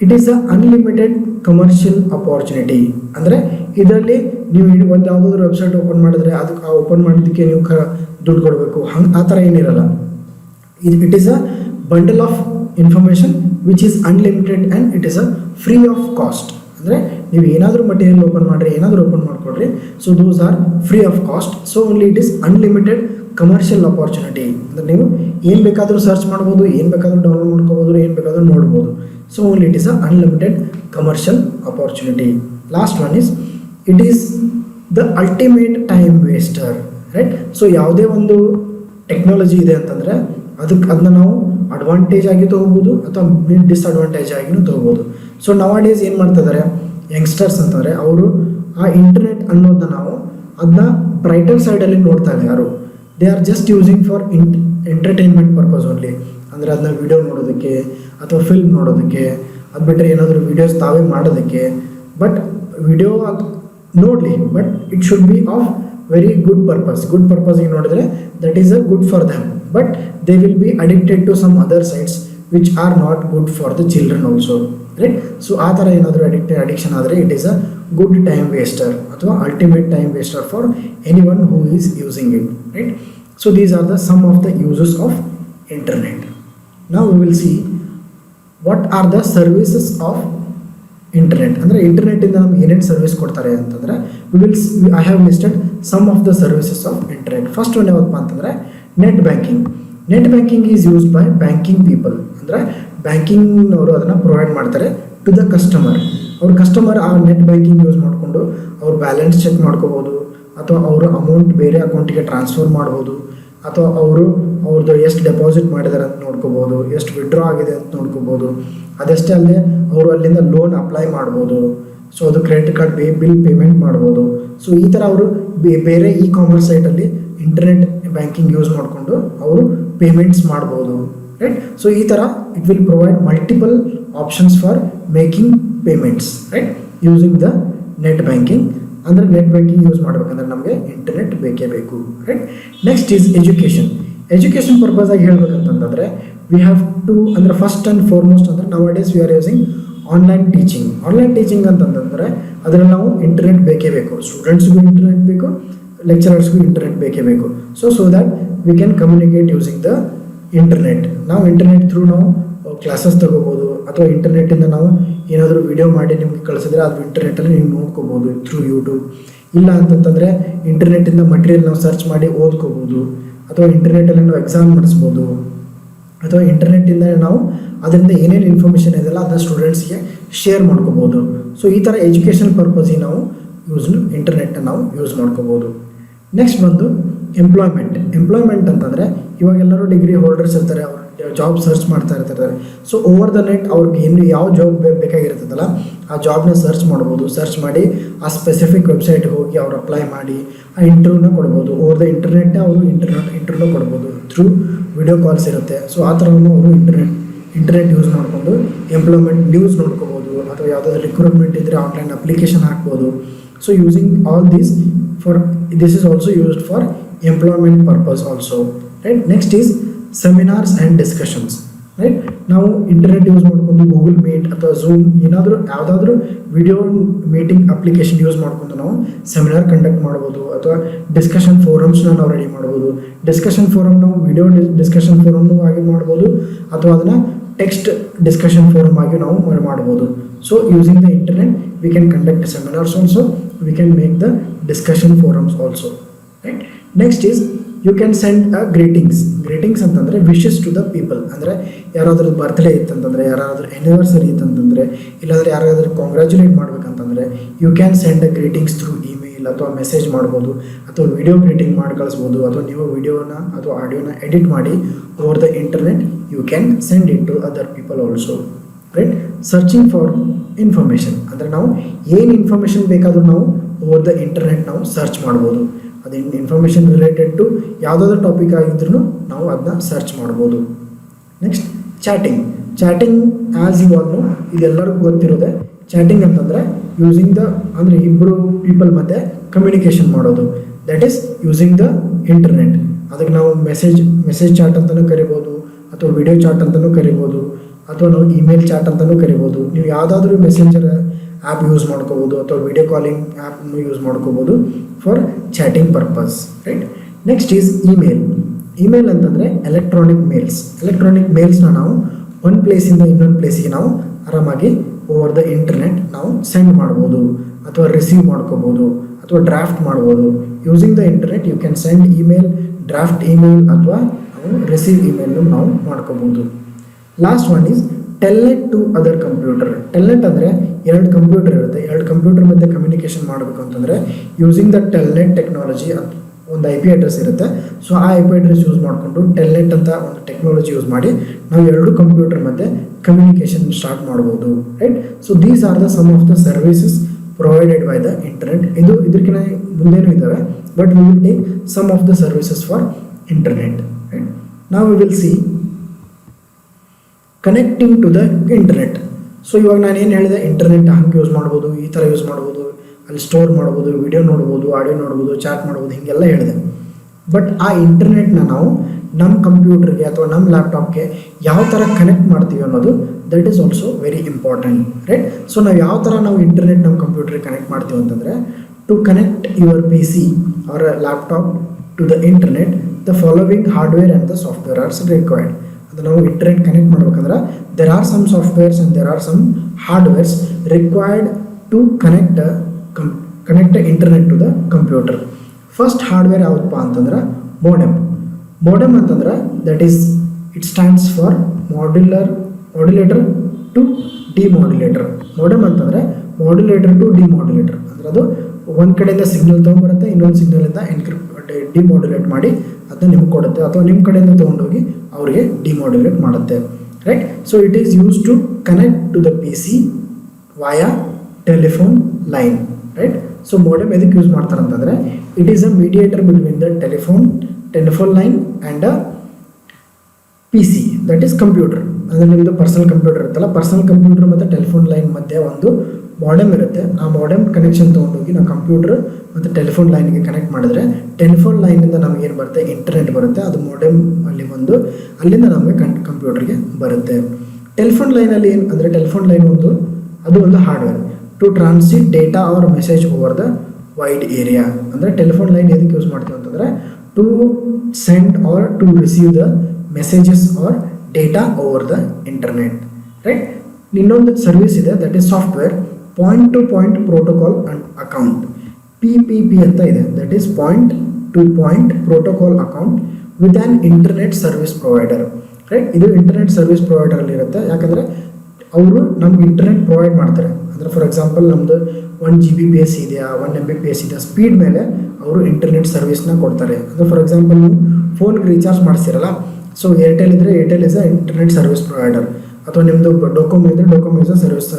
it is a unlimited commercial opportunity. ಅಂದರೆ ಇದರಲ್ಲಿ ನೀವು ಒಂದು ಯಾವುದಾದ್ರೂ ವೆಬ್ಸೈಟ್ ಓಪನ್ ಮಾಡಿದ್ರೆ ಅದಕ್ಕೆ ಆ ಓಪನ್ ಮಾಡಿದ್ದಕ್ಕೆ ನೀವು ದುಡ್ಡು ಕೊಡಬೇಕು, ಆ ಥರ ಏನಿರಲ್ಲ. It is a bundle of information which is unlimited and it is a free of cost. ಅಂದರೆ ನೀವು ಏನಾದರೂ ಮಟೀರಿಯಲ್ ಓಪನ್ ಮಾಡಿರಿ, ಏನಾದರೂ ಓಪನ್ ಮಾಡಿಕೊಡ್ರಿ, so those are free of cost. So only it is unlimited commercial opportunity. ಅಂದರೆ ನೀವು ಏನು ಬೇಕಾದರೂ ಸರ್ಚ್ ಮಾಡ್ಬೋದು, ಏನು ಬೇಕಾದರೂ ಡೌನ್ಲೋಡ್ ಮಾಡ್ಕೋಬೋದು, ಏನು ಬೇಕಾದರೂ ನೋಡ್ಬೋದು. So only it is a unlimited commercial opportunity. Last one is it is the ultimate time waster, right? So ಯಾವುದೇ ಒಂದು ಟೆಕ್ನಾಲಜಿ ಇದೆ ಅಂತಂದರೆ ಅದನ್ನ ನಾವು ಅಡ್ವಾಂಟೇಜ್ ಆಗಿ ತೊಗೋಬೋದು ಅಥವಾ ಡಿಸ್ಅಡ್ವಾಂಟೇಜ್ ಆಗಿನೂ ತೊಗೋಬೋದು. ಸೊ ನವಾಡೇಸ್ ಏನು ಮಾಡ್ತಿದ್ದಾರೆ ಯಂಗ್ಸ್ಟರ್ಸ್ ಅಂತಂದರೆ, ಅವರು ಆ ಇಂಟರ್ನೆಟ್ ಅನ್ನೋದನ್ನ ನಾವು ಅದನ್ನ ಬ್ರೈಟರ್ ಸೈಡಲ್ಲಿ ನೋಡ್ತಾ ಇಲ್ಲ ಯಾರು. They are just using for entertainment purpose only. ಅಂದರೆ ಅದನ್ನ ವಿಡಿಯೋ ನೋಡೋದಕ್ಕೆ ಅಥವಾ ಫಿಲ್ಮ್ ನೋಡೋದಕ್ಕೆ, ಅದು ಬಿಟ್ಟರೆ ಏನಾದರೂ ವೀಡಿಯೋಸ್ ತಾವೇ ಮಾಡೋದಕ್ಕೆ. ಬಟ್ ವಿಡಿಯೋ ನೋಡಲಿ, but it should be of very good ಪರ್ಪಸ್ಗೆ ನೋಡಿದ್ರೆ that is a good for them. But they will be addicted to some other sites which are not good for the children also, right? So ಆ ಥರ ಏನಾದರೂ addiction ಆದರೆ it is a good time waster ಅಥವಾ ultimate time waster for anyone who is using it, right? So these are the some of the uses of internet. Now we will see what are the services of internet. ಅಂದರೆ ಇಂಟರ್ನೆಟ್ಟಿಂದ ನಮ್ಗೆ ಏನೇನು service ಕೊಡ್ತಾರೆ ಅಂತಂದರೆ I have listed some of the services of internet. First one ಯಾವತ್ತಪ್ಪ ಅಂತಂದರೆ net banking. Net banking is used by banking people. ಅಂದರೆ ಬ್ಯಾಂಕಿಂಗ್ನವರು ಅದನ್ನು ಪ್ರೊವೈಡ್ ಮಾಡ್ತಾರೆ ಟು ದ ಕಸ್ಟಮರ್. ಕಸ್ಟಮರ್ ಆ ನೆಟ್ ಬ್ಯಾಂಕಿಂಗ್ ಯೂಸ್ ಮಾಡಿಕೊಂಡು ಅವ್ರ ಬ್ಯಾಲೆನ್ಸ್ ಚೆಕ್ ಮಾಡ್ಕೋಬೋದು, ಅಥವಾ ಅವರು ಅಮೌಂಟ್ ಬೇರೆ ಅಕೌಂಟಿಗೆ ಟ್ರಾನ್ಸ್ಫರ್ ಮಾಡ್ಬೋದು, ಅಥವಾ ಅವ್ರದ್ದು ಎಷ್ಟು ಡೆಪಾಸಿಟ್ ಮಾಡಿದ್ದಾರೆ ಅಂತ ನೋಡ್ಕೋಬೋದು, ಎಷ್ಟು ವಿಡ್ರಾ ಆಗಿದೆ ಅಂತ ನೋಡ್ಕೋಬೋದು. ಅದಷ್ಟೇ ಅಲ್ಲದೆ ಅವರು ಅಲ್ಲಿಂದ ಲೋನ್ ಅಪ್ಲೈ ಮಾಡ್ಬೋದು. ಸೊ ಅದು ಕ್ರೆಡಿಟ್ ಕಾರ್ಡ್ ಬಿಲ್ ಪೇಮೆಂಟ್ ಮಾಡ್ಬೋದು. ಸೊ ಈ ಥರ ಅವರು ಬೇರೆ ಕಾಮರ್ಸ್ ಸೈಟಲ್ಲಿ ಇಂಟರ್ನೆಟ್ ಬ್ಯಾಂಕಿಂಗ್ ಯೂಸ್ ಮಾಡಿಕೊಂಡು ಅವರು ಪೇಮೆಂಟ್ಸ್ ಮಾಡ್ಬೋದು, ರೈಟ್? ಸೊ ಈ ಥರ it will provide multiple options for making payments, right? Using the net banking. ಅಂದರೆ ನೆಟ್ ಬ್ಯಾಂಕಿಂಗ್ ಯೂಸ್ ಮಾಡಬೇಕಂದ್ರೆ ನಮಗೆ ಇಂಟರ್ನೆಟ್ ಬೇಕೇ ಬೇಕು, right? Next is education purpose ಆಗಿ ಹೇಳ್ಬೇಕಂತಂದರೆ ವಿ ಹ್ಯಾವ್ ಟು, ಅಂದರೆ ಫಸ್ಟ್ ಆ್ಯಂಡ್ ಫಾರ್ಮೋಸ್ಟ್ ಅಂದರೆ ನೌ-ಅ-ಡೇಸ್ we are using online teaching ಅಂತಂದರೆ ಅದರಲ್ಲಿ ನಾವು ಇಂಟರ್ನೆಟ್ ಬೇಕೇ ಬೇಕು. ಸ್ಟೂಡೆಂಟ್ಸ್ಗೂ ಇಂಟರ್ನೆಟ್ ಬೇಕು, ಲೆಕ್ಚರರ್ಸ್ಗೂ ಇಂಟರ್ನೆಟ್ ಬೇಕೇ ಬೇಕು. So that we can communicate using the internet. ನಾವು ಇಂಟರ್ನೆಟ್ ಥ್ರೂ ನಾವು ಕ್ಲಾಸಸ್ ತಗೋಬೋದು, ಅಥವಾ ಇಂಟರ್ನೆಟ್ಟಿಂದ ನಾವು ಏನಾದರೂ ವಿಡಿಯೋ ಮಾಡಿ ನಿಮಗೆ ಕಳಿಸಿದ್ರೆ ಅದು ಇಂಟರ್ನೆಟ್ಟಲ್ಲಿ ನೀವು ನೋಡ್ಕೋಬೋದು ಥ್ರೂ ಯೂಟ್ಯೂಬ್. ಇಲ್ಲ ಅಂತಂತಂದರೆ ಇಂಟರ್ನೆಟ್ಟಿಂದ ಮಟೀರಿಯಲ್ ನಾವು ಸರ್ಚ್ ಮಾಡಿ ಓದ್ಕೋಬೋದು, ಅಥವಾ ಇಂಟರ್ನೆಟ್ಟಲ್ಲಿ ನಾವು ಎಕ್ಸಾಮ್ ಮಾಡಿಸ್ಬೋದು, ಅಥವಾ ಇಂಟರ್ನೆಟ್ಟಿಂದ ನಾವು ಅದರಿಂದ ಏನೇನು ಇನ್ಫಾರ್ಮೇಷನ್ ಇದೆಯಲ್ಲ ಅದನ್ನ ಸ್ಟೂಡೆಂಟ್ಸ್ಗೆ ಶೇರ್ ಮಾಡ್ಕೋಬೋದು. ಸೊ ಈ ಥರ ಎಜುಕೇಷನ್ ಪರ್ಪಸ್ಸಿಗೆ ನಾವು ಇಂಟರ್ನೆಟ್ನ ನಾವು ಯೂಸ್ ಮಾಡ್ಕೋಬೋದು. ನೆಕ್ಸ್ಟ್ ಬಂದು ಎಂಪ್ಲಾಯ್ಮೆಂಟ್ ಅಂತಂದರೆ ಇವಾಗೆಲ್ಲರೂ ಡಿಗ್ರಿ ಹೋಲ್ಡರ್ಸ್ ಇರ್ತಾರೆ, ಅವರು ಜಾಬ್ ಸರ್ಚ್ ಮಾಡ್ತಾ ಇರ್ತಾರೆ. ಸೊ ಓವರ್ ದ ನೆಟ್ ಅವ್ರಿಗೆ ಏನು ಯಾವ ಜಾಬ್ ಬೇಕಾಗಿರ್ತದಲ್ಲ ಆ ಜಾಬ್ನ ಸರ್ಚ್ ಮಾಡ್ಬೋದು. ಸರ್ಚ್ ಮಾಡಿ ಆ ಸ್ಪೆಸಿಫಿಕ್ ವೆಬ್ಸೈಟ್ಗೆ ಹೋಗಿ ಅವ್ರು ಅಪ್ಲೈ ಮಾಡಿ ಆ ಇಂಟರ್ವ್ಯೂನ ಕೊಡ್ಬೋದು. ಓವರ್ ದ ಇಂಟರ್ನೆಟ್ನೇ ಅವರು ಇಂಟರ್ವ್ಯೂನ ಕೊಡ್ಬೋದು. ಥ್ರೂ ವಿಡಿಯೋ ಕಾಲ್ಸ್ ಇರುತ್ತೆ. ಸೊ ಆ ಥರನೂ ಅವರು ಇಂಟರ್ನೆಟ್ ಯೂಸ್ ಮಾಡಿಕೊಂಡು ಎಂಪ್ಲಾಯ್ಮೆಂಟ್ ನ್ಯೂಸ್ ನೋಡ್ಕೋಬೋದು, ಅಥವಾ ಯಾವುದಾದ್ರು ರಿಕ್ರೂಟ್ಮೆಂಟ್ ಇದ್ದರೆ ಆನ್ಲೈನ್ ಅಪ್ಲಿಕೇಶನ್ ಹಾಕ್ಬೋದು. So using all this this is also used for employment purpose also, right? Next is seminars and discussions, right? ನಾವು ಇಂಟರ್ನೆಟ್ ಯೂಸ್ ಮಾಡ್ಕೊಂಡು ಗೂಗಲ್ ಮೀಟ್ ಅಥವಾ ಝೂಮ್ ಯಾವುದಾದ್ರೂ ವಿಡಿಯೋ ಮೀಟಿಂಗ್ ಅಪ್ಲಿಕೇಶನ್ ಯೂಸ್ ಮಾಡ್ಕೊಂಡು ನಾವು seminar conduct ಮಾಡ್ಬೋದು, ಅಥವಾ discussion ಫೋರಮ್ಸ್ನ ನಾವು ready ಮಾಡ್ಬೋದು. ಡಿಸ್ಕಷನ್ ಫೋರಮ್ ನಾವು ವಿಡಿಯೋ ಡಿಸ್ಕಷನ್ ಫೋರಮ್ನೂ ಆಗಿ ಮಾಡ್ಬೋದು, ಅಥವಾ ಅದನ್ನು ಟೆಕ್ಸ್ಟ್ ಡಿಸ್ಕಷನ್ ಫೋರಮ್ ಆಗಿ ನಾವು ಮಾಡ್ಬೋದು. So using the internet we can conduct seminars also, we can make the discussion forums also, right? Next is you can send a greetings ಅಂತಂದರೆ wishes to the people. ಅಂದರೆ ಯಾರಾದ್ರೂ birthday ಇತ್ತಂತಂದರೆ, ಯಾರಾದ್ರೂ anniversary ಇತ್ತಂತಂದರೆ, ಇಲ್ಲಾಂದರೆ ಯಾರಾದ್ರೂ ಕಾಂಗ್ರ್ಯಾಚುಲೇಟ್ ಮಾಡ್ಬೇಕಂತಂದರೆ you can send a greetings through email ಅಥವಾ ಮೆಸೇಜ್ ಮಾಡ್ಬೋದು, ಅಥವಾ ವಿಡಿಯೋ ಗ್ರೀಟಿಂಗ್ ಮಾಡಿ ಕಳಿಸ್ಬೋದು, ಅಥವಾ ನೀವು ವಿಡಿಯೋನ ಅಥವಾ ಆಡಿಯೋನ ಎಡಿಟ್ ಮಾಡಿ over the internet you can send it to other people also, right? Searching for information ಅಂದರೆ ನಾವು ಏನು ಇನ್ಫಾರ್ಮೇಷನ್ ಬೇಕಾದರೂ ನಾವು ಓವರ್ ದ ಇಂಟರ್ನೆಟ್ ನಾವು ಸರ್ಚ್ ಮಾಡ್ಬೋದು. ಅದು ಇನ್ಫಾರ್ಮೇಷನ್ ರಿಲೇಟೆಡ್ ಟು ಯಾವುದಾದ್ರೂ ಟಾಪಿಕ್ ಆಗಿದ್ರೂ ನಾವು ಅದನ್ನ ಸರ್ಚ್ ಮಾಡ್ಬೋದು. Next chatting as you all know, ಇದೆಲ್ಲರಿಗೂ ಗೊತ್ತಿರೋದೆ. ಚಾಟಿಂಗ್ ಅಂತಂದರೆ ಅಂದರೆ ಇಬ್ಬರು ಪೀಪಲ್ ಮಧ್ಯೆ ಕಮ್ಯುನಿಕೇಷನ್ ಮಾಡೋದು, that is using the internet. ಅದಕ್ಕೆ ನಾವು ಮೆಸೇಜ್ ಚಾಟ್ ಅಂತಲೂ ಕರಿಬೋದು, ಅಥವಾ ವಿಡಿಯೋ ಚಾಟ್ ಅಂತಲೂ ಕರಿಬೋದು, ಅಥವಾ ನಾವು ಇಮೇಲ್ ಚಾಟ್ ಅಂತಲೂ ಕರಿಬೋದು. ನೀವು ಯಾವುದಾದ್ರೂ ಮೆಸೆಂಜರ್ ಆ್ಯಪ್ ಯೂಸ್ ಮಾಡ್ಕೋಬೋದು, ಅಥವಾ ವಿಡಿಯೋ ಕಾಲಿಂಗ್ ಆ್ಯಪ್ನು ಯೂಸ್ ಮಾಡ್ಕೋಬೋದು for chatting purpose, right? Next is email ಅಂತಂದರೆ ಎಲೆಕ್ಟ್ರಾನಿಕ್ ಮೇಲ್ಸ್ನ ನಾವು ಒಂದು ಪ್ಲೇಸಿಂದ ಇನ್ನೊಂದು ಪ್ಲೇಸಿಗೆ ನಾವು ಆರಾಮಾಗಿ ಓವರ್ ದ ಇಂಟರ್ನೆಟ್ ನಾವು ಸೆಂಡ್ ಮಾಡ್ಬೋದು, ಅಥವಾ ರಿಸೀವ್ ಮಾಡ್ಕೋಬೋದು, ಅಥವಾ ಡ್ರಾಫ್ಟ್ ಮಾಡ್ಬೋದು. Using the internet you can send email, draft email, ಅಥವಾ ನಾವು ರಿಸೀವ್ ಇಮೇಲ್ನು ನಾವು ಮಾಡ್ಕೋಬೋದು. Last one is telnet to other computer. Telnet ಅಂದರೆ ಎರಡು ಕಂಪ್ಯೂಟರ್ ಇರುತ್ತೆ, ಎರಡು ಕಂಪ್ಯೂಟರ್ ಮಧ್ಯೆ ಕಮ್ಯುನಿಕೇಷನ್ ಮಾಡಬೇಕು ಅಂತಂದರೆ ಯೂಸಿಂಗ್ ದ ಟೆಲ್ನೆಟ್ ಟೆಕ್ನಾಲಜಿ, ಒಂದು IP ಅಡ್ರೆಸ್ ಇರುತ್ತೆ. ಸೊ ಆ IP ಅಡ್ರೆಸ್ ಯೂಸ್ ಮಾಡಿಕೊಂಡು ಟೆಲ್ನೆಟ್ ಅಂತ ಒಂದು ಟೆಕ್ನಾಲಜಿ ಯೂಸ್ ಮಾಡಿ ನಾವು ಎರಡು ಕಂಪ್ಯೂಟರ್ ಮಧ್ಯೆ ಕಮ್ಯುನಿಕೇಷನ್ ಸ್ಟಾರ್ಟ್ ಮಾಡ್ಬೋದು, right? So these are the some of the services provided by the internet. ಇದಕ್ಕಿಂತ ಮುಂದೇನೂ ಇದ್ದಾವೆ, but we will take some of the services for internet, right? ನಾವು we will see connecting to the internet. So ಇವಾಗ ನಾನು ಏನು ಹೇಳಿದೆ, internet ಹಂಗೆ use ಮಾಡ್ಬೋದು, ಈ ಥರ ಯೂಸ್ ಮಾಡ್ಬೋದು, ಅಲ್ಲಿ ಸ್ಟೋರ್ ಮಾಡ್ಬೋದು, ವಿಡಿಯೋ ನೋಡ್ಬೋದು, ಆಡಿಯೋ ನೋಡ್ಬೋದು, ಚಾಟ್ ಮಾಡ್ಬೋದು, ಹೀಗೆಲ್ಲ ಹೇಳಿದೆ. ಬಟ್ ಆ ಇಂಟರ್ನೆಟ್ನ ನಾವು ನಮ್ಮ ಕಂಪ್ಯೂಟರ್ಗೆ ಅಥವಾ ನಮ್ಮ ಲ್ಯಾಪ್ಟಾಪ್ಗೆ ಯಾವ ಥರ ಕನೆಕ್ಟ್ ಮಾಡ್ತೀವಿ ಅನ್ನೋದು that is also very important, right? So ನಾವು ಇಂಟರ್ನೆಟ್ ನಮ್ಮ ಕಂಪ್ಯೂಟರ್ಗೆ ಕನೆಕ್ಟ್ ಮಾಡ್ತೀವಿ ಅಂತಂದರೆ, to connect your PC or laptop to the internet the following hardware and the software are required. ಅದು ನಾವು ಇಂಟರ್ನೆಟ್ ಕನೆಕ್ಟ್ ಮಾಡ್ಬೇಕಂದ್ರೆ there are some softwares and there are some hardwares required to connect internet to the computer. First hardware ಯಾವುದಪ್ಪ ಅಂತಂದ್ರೆ modem ಅಂತಂದ್ರೆ that is it stands for modulator to ಡಿಮಾಡ್ಯುಲೇಟರ್. Modem ಅಂತಂದರೆ modulator to ಡಿಮಾಡ್ಯುಲೇಟರ್ ಅಂದರೆ ಅದು ಒಂದು ಕಡೆಯಿಂದ signal ತೊಗೊಂಡ್ಬರುತ್ತೆ, ಇನ್ನೊಂದು ಸಿಗ್ನಲಿಂದ ಡಿಮಾಡ್ಯುಲೇಟ್ ಮಾಡಿ ಅದನ್ನ ನಿಮ್ಗೆ ಕೊಡುತ್ತೆ, ಅಥವಾ ನಿಮ್ಮ ಕಡೆಯಿಂದ ತೊಗೊಂಡೋಗಿ ಅವರಿಗೆ ಡಿಮಾಡ್ಯುಲೇಟ್ ಮಾಡುತ್ತೆ, right? So it is use to connect to the PC via telephone line, right? So modem ಎದಕ್ಕೆ ಯೂಸ್ ಮಾಡ್ತಾರೆ ಅಂತಂದರೆ it is a mediator between the telephone line and a PC, that is computer. ಅಂದರೆ ನಿಮ್ಮದು personal computer ಇರುತ್ತಲ್ಲ, personal computer ಮತ್ತು telephone line ಮಧ್ಯೆ ಒಂದು modem ಇರುತ್ತೆ. ಆ ಮೋಡೆಮ್ ಕನೆಕ್ಷನ್ ತೊಗೊಂಡೋಗಿ ನಾವು ಕಂಪ್ಯೂಟರ್ ಮತ್ತು ಟೆಲಿಫೋನ್ ಲೈನ್ಗೆ ಕನೆಕ್ಟ್ ಮಾಡಿದ್ರೆ ಟೆಲಿಫೋನ್ ಲೈನಿಂದ ನಮಗೇನು ಬರುತ್ತೆ, ಇಂಟರ್ನೆಟ್ ಬರುತ್ತೆ. ಅದು ಮೋಡೆಮ್ ಅಲ್ಲಿ ಅಲ್ಲಿಂದ ನಮಗೆ ಕಂಪ್ಯೂಟರ್ಗೆ ಬರುತ್ತೆ. ಟೆಲಿಫೋನ್ ಲೈನಲ್ಲಿ ಏನು ಅಂದರೆ, ಟೆಲಿಫೋನ್ ಲೈನ್ ಅದು ಒಂದು hardware to transit data or message over the wide area. ಅಂದರೆ ಟೆಲಿಫೋನ್ ಲೈನ್ ಎದಕ್ಕೆ ಯೂಸ್ ಮಾಡ್ತೀವಿ ಅಂತಂದರೆ to send or to receive the messages or data over the internet, right? ಇನ್ನೊಂದು ಸರ್ವಿಸ್ ಇದೆ, that is software point to point protocol and account, PPP ಅಂತ ಇದೆ. That is point to point protocol account with an internet service provider, right? ಇದು internet service ಪ್ರೊವೈಡರಲ್ಲಿ ಇರುತ್ತೆ. ಯಾಕಂದರೆ ಅವರು ನಮ್ಗೆ ಇಂಟರ್ನೆಟ್ ಪ್ರೊವೈಡ್ ಮಾಡ್ತಾರೆ. ಅಂದರೆ ಫಾರ್ ಎಕ್ಸಾಂಪಲ್ ನಮ್ಮದು 1 Gbps ಇದೆಯಾ, 1 Mbps ಇದೆಯಾ, ಸ್ಪೀಡ್ ಮೇಲೆ ಅವರು ಇಂಟರ್ನೆಟ್ ಸರ್ವಿಸ್ನ ಕೊಡ್ತಾರೆ. ಅಂದರೆ ಫಾರ್ ಎಕ್ಸಾಂಪಲ್ ನೀವು ಫೋನ್ಗೆ ರೀಚಾರ್ಜ್ ಮಾಡಿಸ್ತಿರಲ್ಲ, ಸೊ ಏರ್ಟೆಲ್ ಇದ್ದರೆ Airtel is a internet service provider, ಅಥವಾ ನಿಮ್ಮದು ಡೊಕೊಮೊ ಇದ್ದರೆ Docomo is a service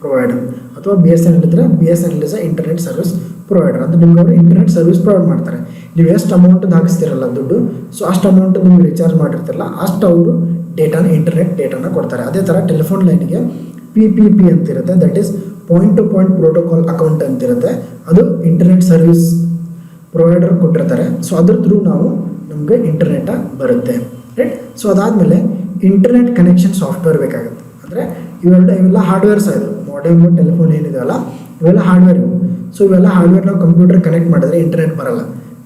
provider, ಅಥವಾ BSNL ಇದ್ದರೆ BSNL is a internet service provider ಅಂತ ನಿಮ್ಗೆ ಅವರು ಇಂಟರ್ನೆಟ್ ಸರ್ವಿಸ್ ಪ್ರೊವೈಡ್ ಮಾಡ್ತಾರೆ. ನೀವು ಎಷ್ಟು ಅಮೌಂಟ್ ಹಾಕಿಸ್ತಿರಲ್ಲ ದುಡ್ಡು, ಸೊ ಅಷ್ಟು ಅಮೌಂಟ್ ನಿಮ್ಗೆ ರೀಚಾರ್ಜ್ ಮಾಡಿರ್ತಿರಲ್ಲ ಅಷ್ಟು ಅವರು ಡೇಟಾನ ಇಂಟರ್ನೆಟ್ ಡೇಟಾನ ಕೊಡ್ತಾರೆ. ಅದೇ ಥರ ಟೆಲಿಫೋನ್ ಲೈನಿಗೆ PPP ಅಂತಿರುತ್ತೆ, that is point to point protocol account ಅಂತಿರುತ್ತೆ. ಅದು ಇಂಟರ್ನೆಟ್ ಸರ್ವಿಸ್ ಪ್ರೊವೈಡರ್ ಕೊಟ್ಟಿರ್ತಾರೆ. ಸೊ ಅದ್ರ ಥ್ರೂ ನಾವು ನಮಗೆ ಇಂಟರ್ನೆಟ್ ಬರುತ್ತೆ, ರೈಟ್. ಸೊ ಅದಾದಮೇಲೆ ಇಂಟರ್ನೆಟ್ ಕನೆಕ್ಷನ್ ಸಾಫ್ಟ್ವೇರ್ ಬೇಕಾಗುತ್ತೆ. ಅಂದರೆ ಇವೆಲ್ಲ ಹಾರ್ಡ್ವೇರ್ಸ್ ಇದು, ಮಾಡೆಮ್ ಟೆಲಿಫೋನ್ ಏನಿದೆಯಲ್ಲ ಇವೆಲ್ಲ ಹಾರ್ಡ್ವೇರ್ ಇವು. ಸೊ ಇವೆಲ್ಲ ಹಾರ್ಡ್ವೇರ್ ನಾವು ಕಂಪ್ಯೂಟರ್ ಕನೆಕ್ಟ್ ಮಾಡಿದ್ರೆ ಇಂಟರ್ನೆಟ್ ಬರಲ್ಲ,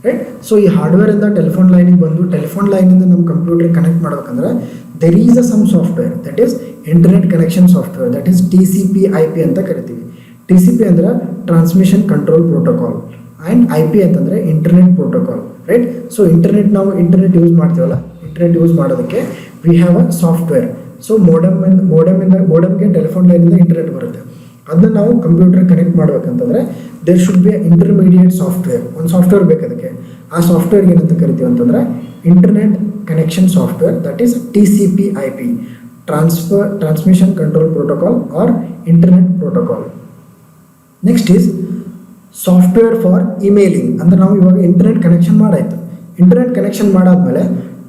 ರೈಟ್. ಸೊ ಈ ಹಾರ್ಡ್ವೇರಿಂದ ಟೆಲಿಫೋನ್ ಲೈನಿಗೆ ಬಂದು ಟೆಲಿಫೋನ್ ಲೈನಿಂದ ನಮ್ಮ ಕಂಪ್ಯೂಟರ್ ಕನೆಕ್ಟ್ ಮಾಡ್ಬೇಕಂದ್ರೆ there is a some software that is internet connection software, that is TCP/IP ಅಂತ ಕರಿತೀವಿ. TCP ಅಂದರೆ transmission control protocol and IP ಅಂತಂದರೆ ಇಂಟರ್ನೆಟ್ ಪ್ರೋಟೋಕಾಲ್, ರೈಟ್. ಸೊ ನಾವು ಇಂಟರ್ನೆಟ್ ಯೂಸ್ ಮಾಡ್ತೀವಲ್ಲ, ಇಂಟರ್ನೆಟ್ ಯೂಸ್ ಮಾಡೋದಕ್ಕೆ we have a software. So ಮೋಡಮ್ಗೆ telephone ಲೈನಿಂದ internet ಬರುತ್ತೆ. ಅದನ್ನ ನಾವು computer connect ಮಾಡ್ಬೇಕಂತಂದರೆ there should be intermediate software, ಒಂದು ಸಾಫ್ಟ್ವೇರ್ ಬೇಕು ಅದಕ್ಕೆ. ಆ ಸಾಫ್ಟ್ವೇರ್ ಏನಂತ ಕರಿತೀವಿ ಅಂತಂದರೆ internet connection software, that is TCP/IP, transmission control protocol or internet protocol. Next is software for emailing. ಅಂದರೆ ನಾವು ಇವಾಗ ಇಂಟರ್ನೆಟ್ ಕನೆಕ್ಷನ್ ಮಾಡಾಯಿತು. ಇಂಟರ್ನೆಟ್ ಕನೆಕ್ಷನ್ ಮಾಡಾದ್ಮೇಲೆ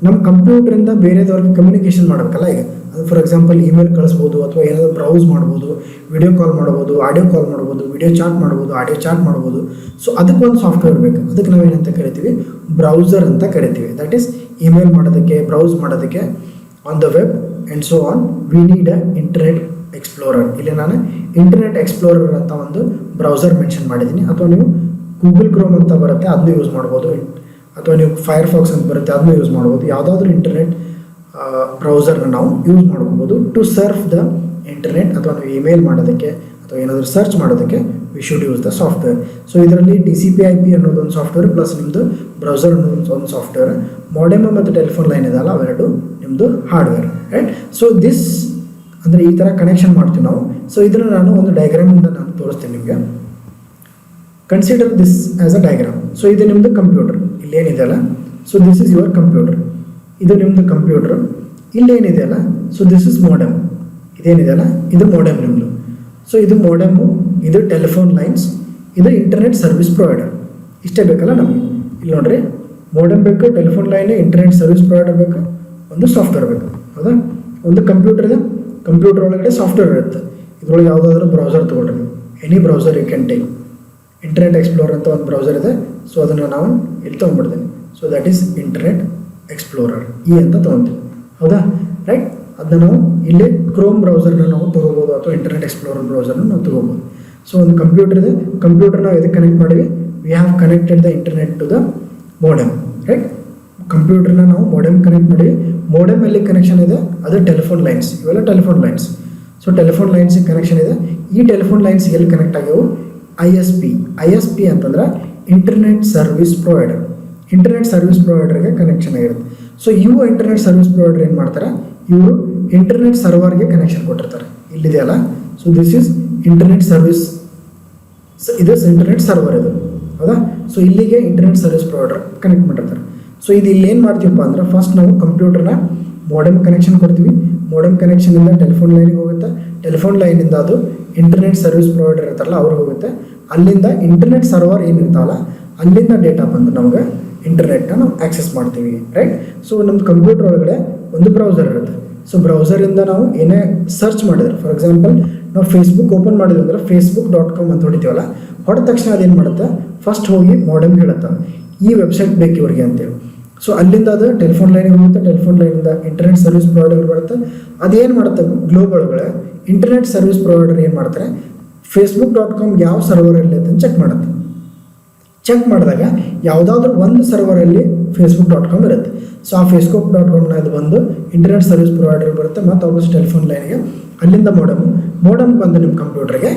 ನಮ್ಮ ಕಂಪ್ಯೂಟರಿಂದ ಬೇರೆದವ್ರಿಗೆ ಕಮ್ಯುನಿಕೇಷನ್ ಮಾಡಬೇಕಲ್ಲ. ಈಗ ಅದು ಫಾರ್ ಎಕ್ಸಾಂಪಲ್ ಇಮೇಲ್ ಕಳಿಸ್ಬೋದು, ಅಥವಾ ಏನಾದರೂ ಬ್ರೌಸ್ ಮಾಡ್ಬೋದು, ವಿಡಿಯೋ ಕಾಲ್ ಮಾಡ್ಬೋದು, ಆಡಿಯೋ ಕಾಲ್ ಮಾಡ್ಬೋದು, ವಿಡಿಯೋ ಚಾಟ್ ಮಾಡ್ಬೋದು, ಆಡಿಯೋ ಚಾಟ್ ಮಾಡ್ಬೋದು. ಸೊ ಅದಕ್ಕೆ ಒಂದು ಸಾಫ್ಟ್ವೇರ್ ಬೇಕು. ಅದಕ್ಕೆ ನಾವೇನಂತ ಕರಿತೀವಿ, ಬ್ರೌಸರ್ ಅಂತ ಕರಿತೀವಿ. ದಟ್ ಈಸ್ ಇಮೇಲ್ ಮಾಡೋದಕ್ಕೆ, ಬ್ರೌಸ್ ಮಾಡೋದಕ್ಕೆ on the web and so on we need a internet explorer. ಇಲ್ಲಿ ನಾನು ಇಂಟರ್ನೆಟ್ ಎಕ್ಸ್ಪ್ಲೋರರ್ ಅಂತ ಒಂದು ಬ್ರೌಸರ್ ಮೆನ್ಷನ್ ಮಾಡಿದ್ದೀನಿ. ಅಥವಾ ನೀವು ಗೂಗಲ್ ಕ್ರೋಮ್ ಅಂತ ಬರುತ್ತೆ ಅದನ್ನು ಯೂಸ್ ಮಾಡ್ಬೋದು, ಅಥವಾ ನೀವು ಫೈರ್ಫಾಕ್ಸ್ ಅಂತ ಬರುತ್ತೆ ಅದನ್ನು ಯೂಸ್ ಮಾಡ್ಬೋದು. ಯಾವುದಾದ್ರೂ ಇಂಟರ್ನೆಟ್ ಬ್ರೌಸರ್ನ ನಾವು ಯೂಸ್ ಮಾಡ್ಕೋಬೋದು ಟು ಸರ್ಫ್ ದ ಇಂಟರ್ನೆಟ್, ಅಥವಾ ನೀವು ಇಮೇಲ್ ಮಾಡೋದಕ್ಕೆ ಅಥವಾ ಏನಾದರೂ ಸರ್ಚ್ ಮಾಡೋದಕ್ಕೆ we should use the software. So ಇದರಲ್ಲಿ TCP/IP ಅನ್ನೋದೊಂದು ಸಾಫ್ಟ್ವೇರ್ ಪ್ಲಸ್ ನಿಮ್ಮದು ಬ್ರೌಸರ್ ಅನ್ನೋದು ಒಂದು ಸಾಫ್ಟ್ವೇರ್, ಮಾಡೆಮ್ ಮತ್ತು ಟೆಲಿಫೋನ್ ಲೈನ್ ಇದೆಯಲ್ಲ ಅವೆರಡು ನಿಮ್ಮದು ಹಾರ್ಡ್ವೇರ್, ರೈಟ್. ಸೊ ದಿಸ್ ಅಂದರೆ ಈ ಥರ ಕನೆಕ್ಷನ್ ಮಾಡ್ತೀವಿ ನಾವು. ಸೊ ಇದನ್ನು ನಾನು ಒಂದು ಡಯಾಗ್ರಾಮಿಂದ ನಾನು ತೋರಿಸ್ತೀನಿ ನಿಮಗೆ. Consider this as a diagram. So ಇದು ನಿಮ್ಮದು ಕಂಪ್ಯೂಟರ್, ಇಲ್ಲೇನಿದೆಯಲ್ಲ, so this is your computer, ಇದು ನಿಮ್ಮದು ಕಂಪ್ಯೂಟರ್. ಇಲ್ಲೇನಿದೆಯಲ್ಲ, ಸೊ ದಿಸ್ ಇಸ್ ಮೋಡೆಮ್, ಇದೇನಿದೆಯಲ್ಲ ಇದು ಮೋಡೆಮ್ ನಿಮ್ಮದು. ಸೊ ಇದು ಮೋಡೆಮು, ಇದು ಟೆಲಿಫೋನ್ ಲೈನ್ಸ್, ಇದು ಇಂಟರ್ನೆಟ್ ಸರ್ವಿಸ್ ಪ್ರೊವೈಡರ್. ಇಷ್ಟೇ ಬೇಕಲ್ಲ ನಮಗೆ. ಇಲ್ಲಿ ನೋಡಿರಿ, ಮೋಡೆಮ್ ಬೇಕು, telephone line, internet service provider ಬೇಕು, ಒಂದು ಸಾಫ್ಟ್ವೇರ್ ಬೇಕು, ಹೌದಾ. ಒಂದು ಕಂಪ್ಯೂಟರ್ ಇದೆ, ಕಂಪ್ಯೂಟರ್ ಒಳಗಡೆ ಸಾಫ್ಟ್ವೇರ್ ಇರುತ್ತೆ. ಇದರೊಳಗೆ ಯಾವುದಾದ್ರೂ ಬ್ರೌಸರ್ ತೊಗೊಳ್ರಿ ನೀವು, any browser you can take. Internet explorer ಅಂತ ಒಂದು ಬ್ರೌಸರ್ ಇದೆ, ಸೊ ಅದನ್ನು ನಾವು ಇಲ್ಲಿ ತೊಗೊಂಡ್ಬಿಡ್ತೀನಿ. So that is internet explorer ಅಂತ ತೊಗೊತೀವಿ, ಹೌದಾ, ರೈಟ್. ಅದನ್ನ ನಾವು ಇಲ್ಲಿ ಕ್ರೋಮ್ ಬ್ರೌಸರ್ನ ನಾವು ತೊಗೋಬೋದು, ಅಥವಾ ಇಂಟರ್ನೆಟ್ ಎಕ್ಸ್ಪ್ಲೋರರ್ ಬ್ರೌಸರ್ನ ನಾವು ತೊಗೋಬೋದು. ಸೊ ಒಂದು ಕಂಪ್ಯೂಟರ್ ಇದೆ, ಕಂಪ್ಯೂಟರ್ ನಾವು ಇದಕ್ಕೆ ಕನೆಕ್ಟ್ ಮಾಡಿವಿ, we have connected the internet to the modem, right. ಕಂಪ್ಯೂಟರ್ನ ನಾವು ಮೋಡೆಮ್ ಕನೆಕ್ಟ್ ಮಾಡಿವಿ, ಮೋಡೆಮ್ ಎಲ್ಲಿ ಕನೆಕ್ಷನ್ ಇದೆ ಅದು ಟೆಲಿಫೋನ್ ಲೈನ್ಸ್, ಇವೆಲ್ಲ ಟೆಲಿಫೋನ್ ಲೈನ್ಸ್. ಸೊ ಟೆಲಿಫೋನ್ ಲೈನ್ಸಿಗೆ ಕನೆಕ್ಷನ್ ಇದೆ. ಈ ಟೆಲಿಫೋನ್ ಲೈನ್ಸ್ ಎಲ್ಲಿ ಕನೆಕ್ಟ್ ಆಗ್ಯಾವು, ISP ಅಂತಂದ್ರೆ internet service provider, internet service ಪ್ರೊವೈಡರ್ಗೆ ಕನೆಕ್ಷನ್ ಆಗಿರುತ್ತೆ. ಸೊ ಇವು ಇಂಟರ್ನೆಟ್ ಸರ್ವಿಸ್ ಪ್ರೊವೈಡರ್ ಏನು ಮಾಡ್ತಾರೆ, ಇವರು ಇಂಟರ್ನೆಟ್ ಸರ್ವರ್ಗೆ ಕನೆಕ್ಷನ್ ಕೊಟ್ಟಿರ್ತಾರೆ. ಇಲ್ಲಿದೆಯಲ್ಲ, so this is internet service, ಇದು ಇಂಟರ್ನೆಟ್ ಸರ್ವರ್ ಇದು, ಹೌದಾ. ಸೊ ಇಲ್ಲಿಗೆ ಇಂಟರ್ನೆಟ್ ಸರ್ವಿಸ್ ಪ್ರೊವೈಡರ್ ಕನೆಕ್ಟ್ ಮಾಡಿರ್ತಾರೆ. ಸೊ ಇದು ಇಲ್ಲಿ ಏನು ಮಾಡ್ತೀವಪ್ಪ ಅಂದ್ರೆ, ಫಸ್ಟ್ ನಾವು ಕಂಪ್ಯೂಟರ್ನ ಮೋಡೆಮ್ ಕನೆಕ್ಷನ್ ಕೊಡ್ತೀವಿ, ಮೋಡೆಮ್ ಕನೆಕ್ಷನಿಂದ ಟೆಲಿಫೋನ್ ಲೈನಿಗೆ ಹೋಗುತ್ತೆ, ಟೆಲಿಫೋನ್ ಲೈನಿಂದ ಅದು ಇಂಟರ್ನೆಟ್ ಸರ್ವಿಸ್ ಪ್ರೊವೈಡರ್ ಇರ್ತಾರಲ್ಲ ಅವ್ರಿಗೆ ಹೋಗುತ್ತೆ, ಅಲ್ಲಿಂದ ಇಂಟರ್ನೆಟ್ ಸರ್ವರ್ ಏನಿರ್ತಾವಲ್ಲ ಅಲ್ಲಿಂದ ಡೇಟಾ ಬಂದು ನಮಗೆ ಇಂಟರ್ನೆಟ್ನ ನಾವು ಆಕ್ಸೆಸ್ ಮಾಡ್ತೀವಿ, ರೈಟ್. ಸೊ ನಮ್ಮದು ಕಂಪ್ಯೂಟರ್ ಒಳಗಡೆ ಒಂದು ಬ್ರೌಸರ್ ಇರುತ್ತೆ. ಸೊ ಬ್ರೌಸರಿಂದ ನಾವು ಏನೇ ಸರ್ಚ್ ಮಾಡಿದ್ರೆ, ಫಾರ್ ಎಕ್ಸಾಂಪಲ್ ನಾವು ಫೇಸ್ಬುಕ್ ಓಪನ್ ಮಾಡಿದ್ವಿ ಅಂದರೆ facebook.com ಅಂತ ಹೊಡಿತೀವಲ್ಲ, ಹೊಡೆದ ತಕ್ಷಣ ಅದೇನು ಮಾಡುತ್ತೆ, ಫಸ್ಟ್ ಹೋಗಿ ಮೋಡೆಮ್ಗೆ ಹೇಳುತ್ತೆ ಈ ವೆಬ್ಸೈಟ್ ಬೇಕು ಇವ್ರಿಗೆ ಅಂತೇಳಿ. ಸೊ ಅಲ್ಲಿಂದ ಅದು ಟೆಲಿಫೋನ್ ಲೈನಿಗೆ ಹೋಗುತ್ತೆ, ಟೆಲಿಫೋನ್ ಲೈನಿಂದ ಇಂಟರ್ನೆಟ್ ಸರ್ವಿಸ್ ಪ್ರೊವೈಡರ್ ಬರುತ್ತೆ. ಅದೇನು ಮಾಡುತ್ತೆ, ಗ್ಲೋಬ್ ಒಳಗಡೆ ಇಂಟರ್ನೆಟ್ ಸರ್ವಿಸ್ ಪ್ರೊವೈಡರ್ ಏನು ಮಾಡ್ತಾರೆ, facebook.com ಯಾವ ಸರ್ವರಲ್ಲಿ ಅಂತ ಚೆಕ್ ಮಾಡುತ್ತೆ. ಚೆಕ್ ಮಾಡಿದಾಗ ಯಾವುದಾದ್ರೂ ಒಂದು ಸರ್ವರಲ್ಲಿ facebook.com ಇರುತ್ತೆ. ಸೊ ಆ facebook.comನ ಇದು ಬಂದು ಇಂಟರ್ನೆಟ್ ಸರ್ವಿಸ್ ಪ್ರೊವೈಡರ್ ಬರುತ್ತೆ, ಮತ್ತು ವಾಪಸ್ ಟೆಲಿಫೋನ್ ಲೈನಿಗೆ, ಅಲ್ಲಿಂದ ಮೋಡಮ್ ಬಂದು ನಿಮ್ಮ ಕಂಪ್ಯೂಟರ್ಗೆ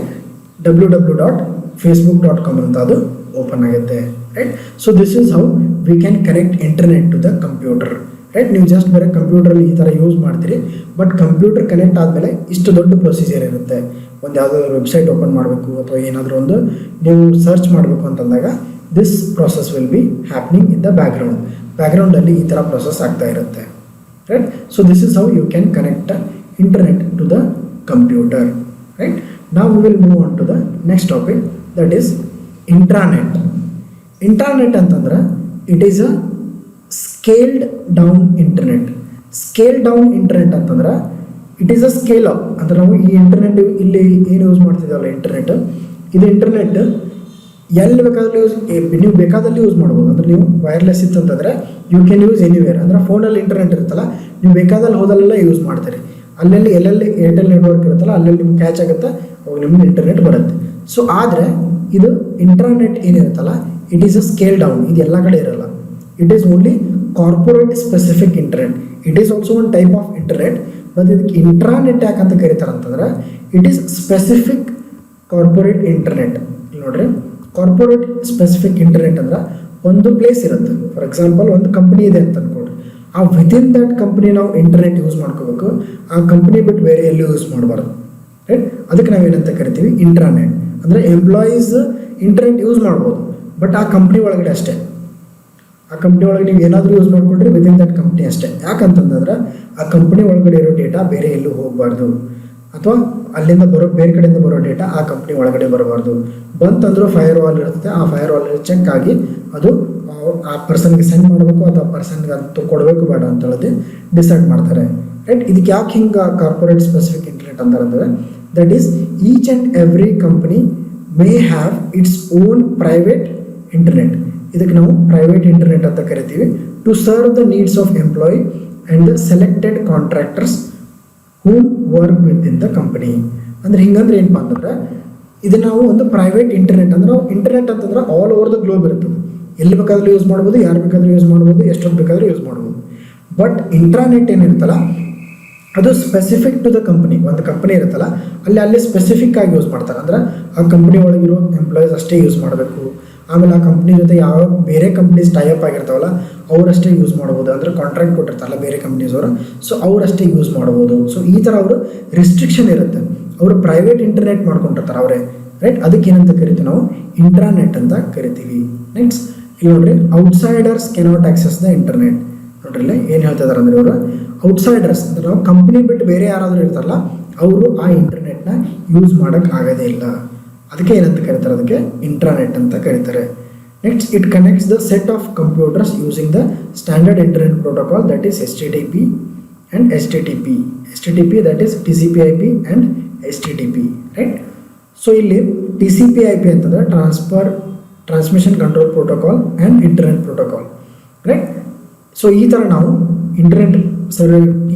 www.facebook.com ಅಂತ ಅದು ಓಪನ್ ಆಗುತ್ತೆ, right. So this is how we can connect internet to the computer, right. ನೀವು ಜಸ್ಟ್ ಬೇರೆ ಕಂಪ್ಯೂಟ್ರಲ್ಲಿ ಈ ಥರ ಯೂಸ್ ಮಾಡ್ತೀರಿ, ಬಟ್ ಕಂಪ್ಯೂಟರ್ ಕನೆಕ್ಟ್ ಆದಮೇಲೆ ಇಷ್ಟು ದೊಡ್ಡ ಪ್ರೊಸೀಜರ್ ಇರುತ್ತೆ. ಒಂದು ಯಾವುದಾದ್ರು ವೆಬ್ಸೈಟ್ ಓಪನ್ ಮಾಡಬೇಕು ಅಥವಾ ಏನಾದರೂ ಒಂದು ನೀವು ಸರ್ಚ್ ಮಾಡಬೇಕು ಅಂತಂದಾಗ this process will be happening in the ಬ್ಯಾಕ್ಗ್ರೌಂಡಲ್ಲಿ ಈ ಥರ ಪ್ರೊಸೆಸ್ ಆಗ್ತಾ ಇರುತ್ತೆ, right. So this is how you can connect internet to the computer, right. Now we will move on to the next topic, that is intranet. Intranet ಅಂತಂದ್ರೆ it is a scaled down internet. Scale down internet ಅಂತಂದ್ರೆ it is a scale up. ಅಂದ್ರೆ ನಾವು ಈ internet ಇಲ್ಲಿ ಏನು use ಮಾಡ್ತಿದ್ದೀವಲ್ಲ internet, ಇದು internet ಎಲ್ಲಿ ಬೇಕಾದಲ್ಲಿ ನೀವು ಬೇಕಾದಲ್ಲಿ ಯೂಸ್ ಮಾಡ್ಬೋದು. ಅಂದರೆ ನೀವು ವೈರ್ಲೆಸ್ ಇತ್ತು ಅಂತಂದರೆ ಯು ಕ್ಯಾನ್ ಯೂಸ್ ಎನಿವೇರ್. ಅಂದರೆ ಫೋನಲ್ಲಿ ಇಂಟರ್ನೆಟ್ ಇರುತ್ತಲ್ಲ, ನೀವು ಬೇಕಾದಲ್ಲಿ ಹೋದಲ್ಲೆಲ್ಲ ಯೂಸ್ ಮಾಡ್ತೀರಿ. ಅಲ್ಲೆಲ್ಲಿ ಎಲ್ಲೆಲ್ಲಿ ಏರ್ಟೆಲ್ ನೆಟ್ವರ್ಕ್ ಇರುತ್ತಲ್ಲ ಅಲ್ಲೆಲ್ಲಿ ನಿಮ್ಗೆ ಕ್ಯಾಚ್ ಆಗುತ್ತೆ, ಅವಾಗ ನಿಮ್ಗೆ ಇಂಟರ್ನೆಟ್ ಬರುತ್ತೆ. ಸೊ ಆದರೆ ಇದು ಇಂಟ್ರಾನೆಟ್ ಏನಿರುತ್ತಲ್ಲ it is a scale down. ಇದು ಎಲ್ಲ ಕಡೆ ಇರಲ್ಲ. It is only corporate specific internet. It is also one type of internet, but ಇದಕ್ಕೆ ಇಂಟ್ರಾನೆಟ್ ಯಾಕಂತ ಕರೀತಾರೆ ಅಂತಂದ್ರೆ it is specific corporate internet. ಇಲ್ಲಿ ನೋಡ್ರಿ, ಕಾರ್ಪೊರೇಟ್ ಸ್ಪೆಸಿಫಿಕ್ ಇಂಟರ್ನೆಟ್ ಅಂದ್ರೆ ಒಂದು ಪ್ಲೇಸ್ ಇರುತ್ತೆ. ಫಾರ್ ಎಕ್ಸಾಂಪಲ್ ಒಂದು ಕಂಪ್ನಿ ಇದೆ ಅಂತ ಅನ್ಕೊಡ್ರಿ, ಆ ವಿದಿನ್ ದಟ್ ಕಂಪ್ನಿ ನಾವು ಇಂಟರ್ನೆಟ್ ಯೂಸ್ ಮಾಡ್ಕೋಬೇಕು. ಆ ಕಂಪ್ನಿ ಬಿಟ್ಟು ಬೇರೆ ಎಲ್ಲೂ ಯೂಸ್ ಮಾಡಬಾರ್ದು, ರೈಟ್. ಅದಕ್ಕೆ ನಾವೇನಂತ ಕರಿತೀವಿ ಇಂಟ್ರಾನೆಟ್. ಅಂದರೆ ಎಂಪ್ಲಾಯೀಸ್ ಇಂಟರ್ನೆಟ್ ಯೂಸ್ ಮಾಡ್ಬೋದು, ಬಟ್ ಆ ಕಂಪ್ನಿ ಒಳಗಡೆ ಅಷ್ಟೇ. ಆ ಕಂಪ್ನಿ ಒಳಗೆ ನೀವು ಏನಾದರೂ ಯೂಸ್ ಮಾಡಿಕೊಂಡ್ರೆ ವಿದಿನ್ ದಟ್ ಕಂಪ್ನಿ ಅಷ್ಟೇ. ಯಾಕಂತಂದ್ರೆ ಆ ಕಂಪ್ನಿ ಒಳಗಡೆ ಇರೋ ಡೇಟಾ ಬೇರೆ ಎಲ್ಲೂ ಹೋಗಬಾರ್ದು, ಅಥವಾ ಅಲ್ಲಿಂದ ಬೇರೆ ಕಡೆಯಿಂದ ಬರೋ ಡೇಟಾ ಆ ಕಂಪ್ನಿ ಒಳಗಡೆ ಬರಬಾರ್ದು. ಬಂತಂದ್ರೂ ಫೈರ್ ವಾಲ್ ಇರುತ್ತೆ, ಆ ಫೈರ್ ವಾಲ್ ಚೆಕ್ ಆಗಿ ಅದು ಆ ಪರ್ಸನ್ಗೆ ಸೆಂಡ್ ಮಾಡಬೇಕು ಅಥವಾ ಪರ್ಸನ್ಗೆ ಅದು ಕೊಡಬೇಕು ಬೇಡ ಅಂತ ಹೇಳಿ ಡಿಸೈಡ್ ಮಾಡ್ತಾರೆ, ರೈಟ್. ಇದಕ್ಕೆ ಯಾಕೆ ಹಿಂಗೆ ಕಾರ್ಪೊರೇಟ್ ಸ್ಪೆಸಿಫಿಕ್ ಇಂಟರ್ನೆಟ್ ಅಂತಾರೆ ಅಂದರೆ that is each and every company may have its own private internet. ಇದಕ್ಕೆ ನಾವು ಪ್ರೈವೇಟ್ ಇಂಟರ್ನೆಟ್ ಅಂತ ಕರಿತೀವಿ. To serve the needs of employee and the selected contractors whom work with in the company. ಅಂದರೆ ಹಿಂಗಂದ್ರೆ ಏನಪ್ಪ ಅಂತಂದ್ರೆ ಇದು ನಾವು ಒಂದು ಪ್ರೈವೇಟ್ ಇಂಟರ್ನೆಟ್ ಅಂದ್ರೆ ನಾವು ಇಂಟರ್ನೆಟ್ ಅಂತಂದ್ರೆ ಆಲ್ ಓವರ್ ದ ಗ್ಲೋಬ್ ಇರ್ತದೆ. ಎಲ್ಲಿ ಬೇಕಾದರೂ ಯೂಸ್ ಮಾಡ್ಬೋದು, ಯಾರು ಬೇಕಾದರೂ ಯೂಸ್ ಮಾಡ್ಬೋದು, ಎಷ್ಟೊತ್ತು ಬೇಕಾದರೂ ಯೂಸ್ ಮಾಡ್ಬೋದು. ಬಟ್ ಇಂಟ್ರಾನೆಟ್ ಏನಿರುತ್ತಲ್ಲ ಅದು ಸ್ಪೆಸಿಫಿಕ್ ಟು ದ ಕಂಪ್ನಿ. ಒಂದು ಕಂಪ್ನಿ ಇರುತ್ತಲ್ಲ ಅಲ್ಲಿ ಸ್ಪೆಸಿಫಿಕ್ ಆಗಿ ಯೂಸ್ ಮಾಡ್ತಾರೆ. ಅಂದ್ರೆ ಆ ಕಂಪ್ನಿ ಒಳಗಿರೋ ಎಂಪ್ಲಾಯೀಸ್ ಅಷ್ಟೇ ಯೂಸ್ ಮಾಡಬೇಕು. ಆಮೇಲೆ ಆ ಕಂಪ್ನಿ ಜೊತೆ ಯಾವ ಬೇರೆ ಕಂಪ್ನೀಸ್ ಟೈಅಪ್ ಆಗಿರ್ತಾವಲ್ಲ ಅವರಷ್ಟೇ ಯೂಸ್ ಮಾಡ್ಬೋದು. ಅಂದರೆ ಕಾಂಟ್ರಾಕ್ಟ್ ಕೊಟ್ಟಿರ್ತಾರಲ್ಲ ಬೇರೆ ಕಂಪ್ನೀಸ್ ಅವರು, ಸೊ ಅವರಷ್ಟೇ ಯೂಸ್ ಮಾಡ್ಬೋದು. ಸೊ ಈ ಥರ ಅವರು ರಿಸ್ಟ್ರಿಕ್ಷನ್ ಇರುತ್ತೆ. ಅವರು ಪ್ರೈವೇಟ್ ಇಂಟರ್ನೆಟ್ ಮಾಡ್ಕೊಂಡಿರ್ತಾರೆ ಅವರೇ, ರೈಟ್. ಅದಕ್ಕೆ ಏನಂತ ಕರಿತೀವಿ ನಾವು ಇಂಟ್ರಾನೆಟ್ ಅಂತ ಕರಿತೀವಿ. ನೆಕ್ಸ್ಟ್ ಇಲ್ಲಿ ನೋಡ್ರಿ, outsiders cannot access the internet. ನೋಡ್ರಿ ಏನು ಹೇಳ್ತಾ ಇದಾರೆ ಅಂದರೆ ಇವರು ಔಟ್ಸೈಡರ್ಸ್ ಅಂದರೆ ನಾವು ಕಂಪ್ನಿ ಬಿಟ್ಟು ಬೇರೆ ಯಾರಾದರೂ ಇರ್ತಾರಲ್ಲ ಅವರು ಆ ಇಂಟರ್ನೆಟ್ನ ಯೂಸ್ ಮಾಡೋಕ್ಕೆ ಆಗೋದೇ ಇಲ್ಲ. ಅದಕ್ಕೆ ಏನಂತ ಕರೀತಾರೆ, ಅದಕ್ಕೆ ಇಂಟ್ರಾನೆಟ್ ಅಂತ ಕರೀತಾರೆ. Next it connects the set of computers using the standard internet protocol that is HTTP and STTP. STTP that is TCP/IP and STTP, right. So ಇಲ್ಲಿ TCP/IP ಅಂತಂದರೆ transmission control protocol and internet protocol, right. So ಈ ಥರ ನಾವು internet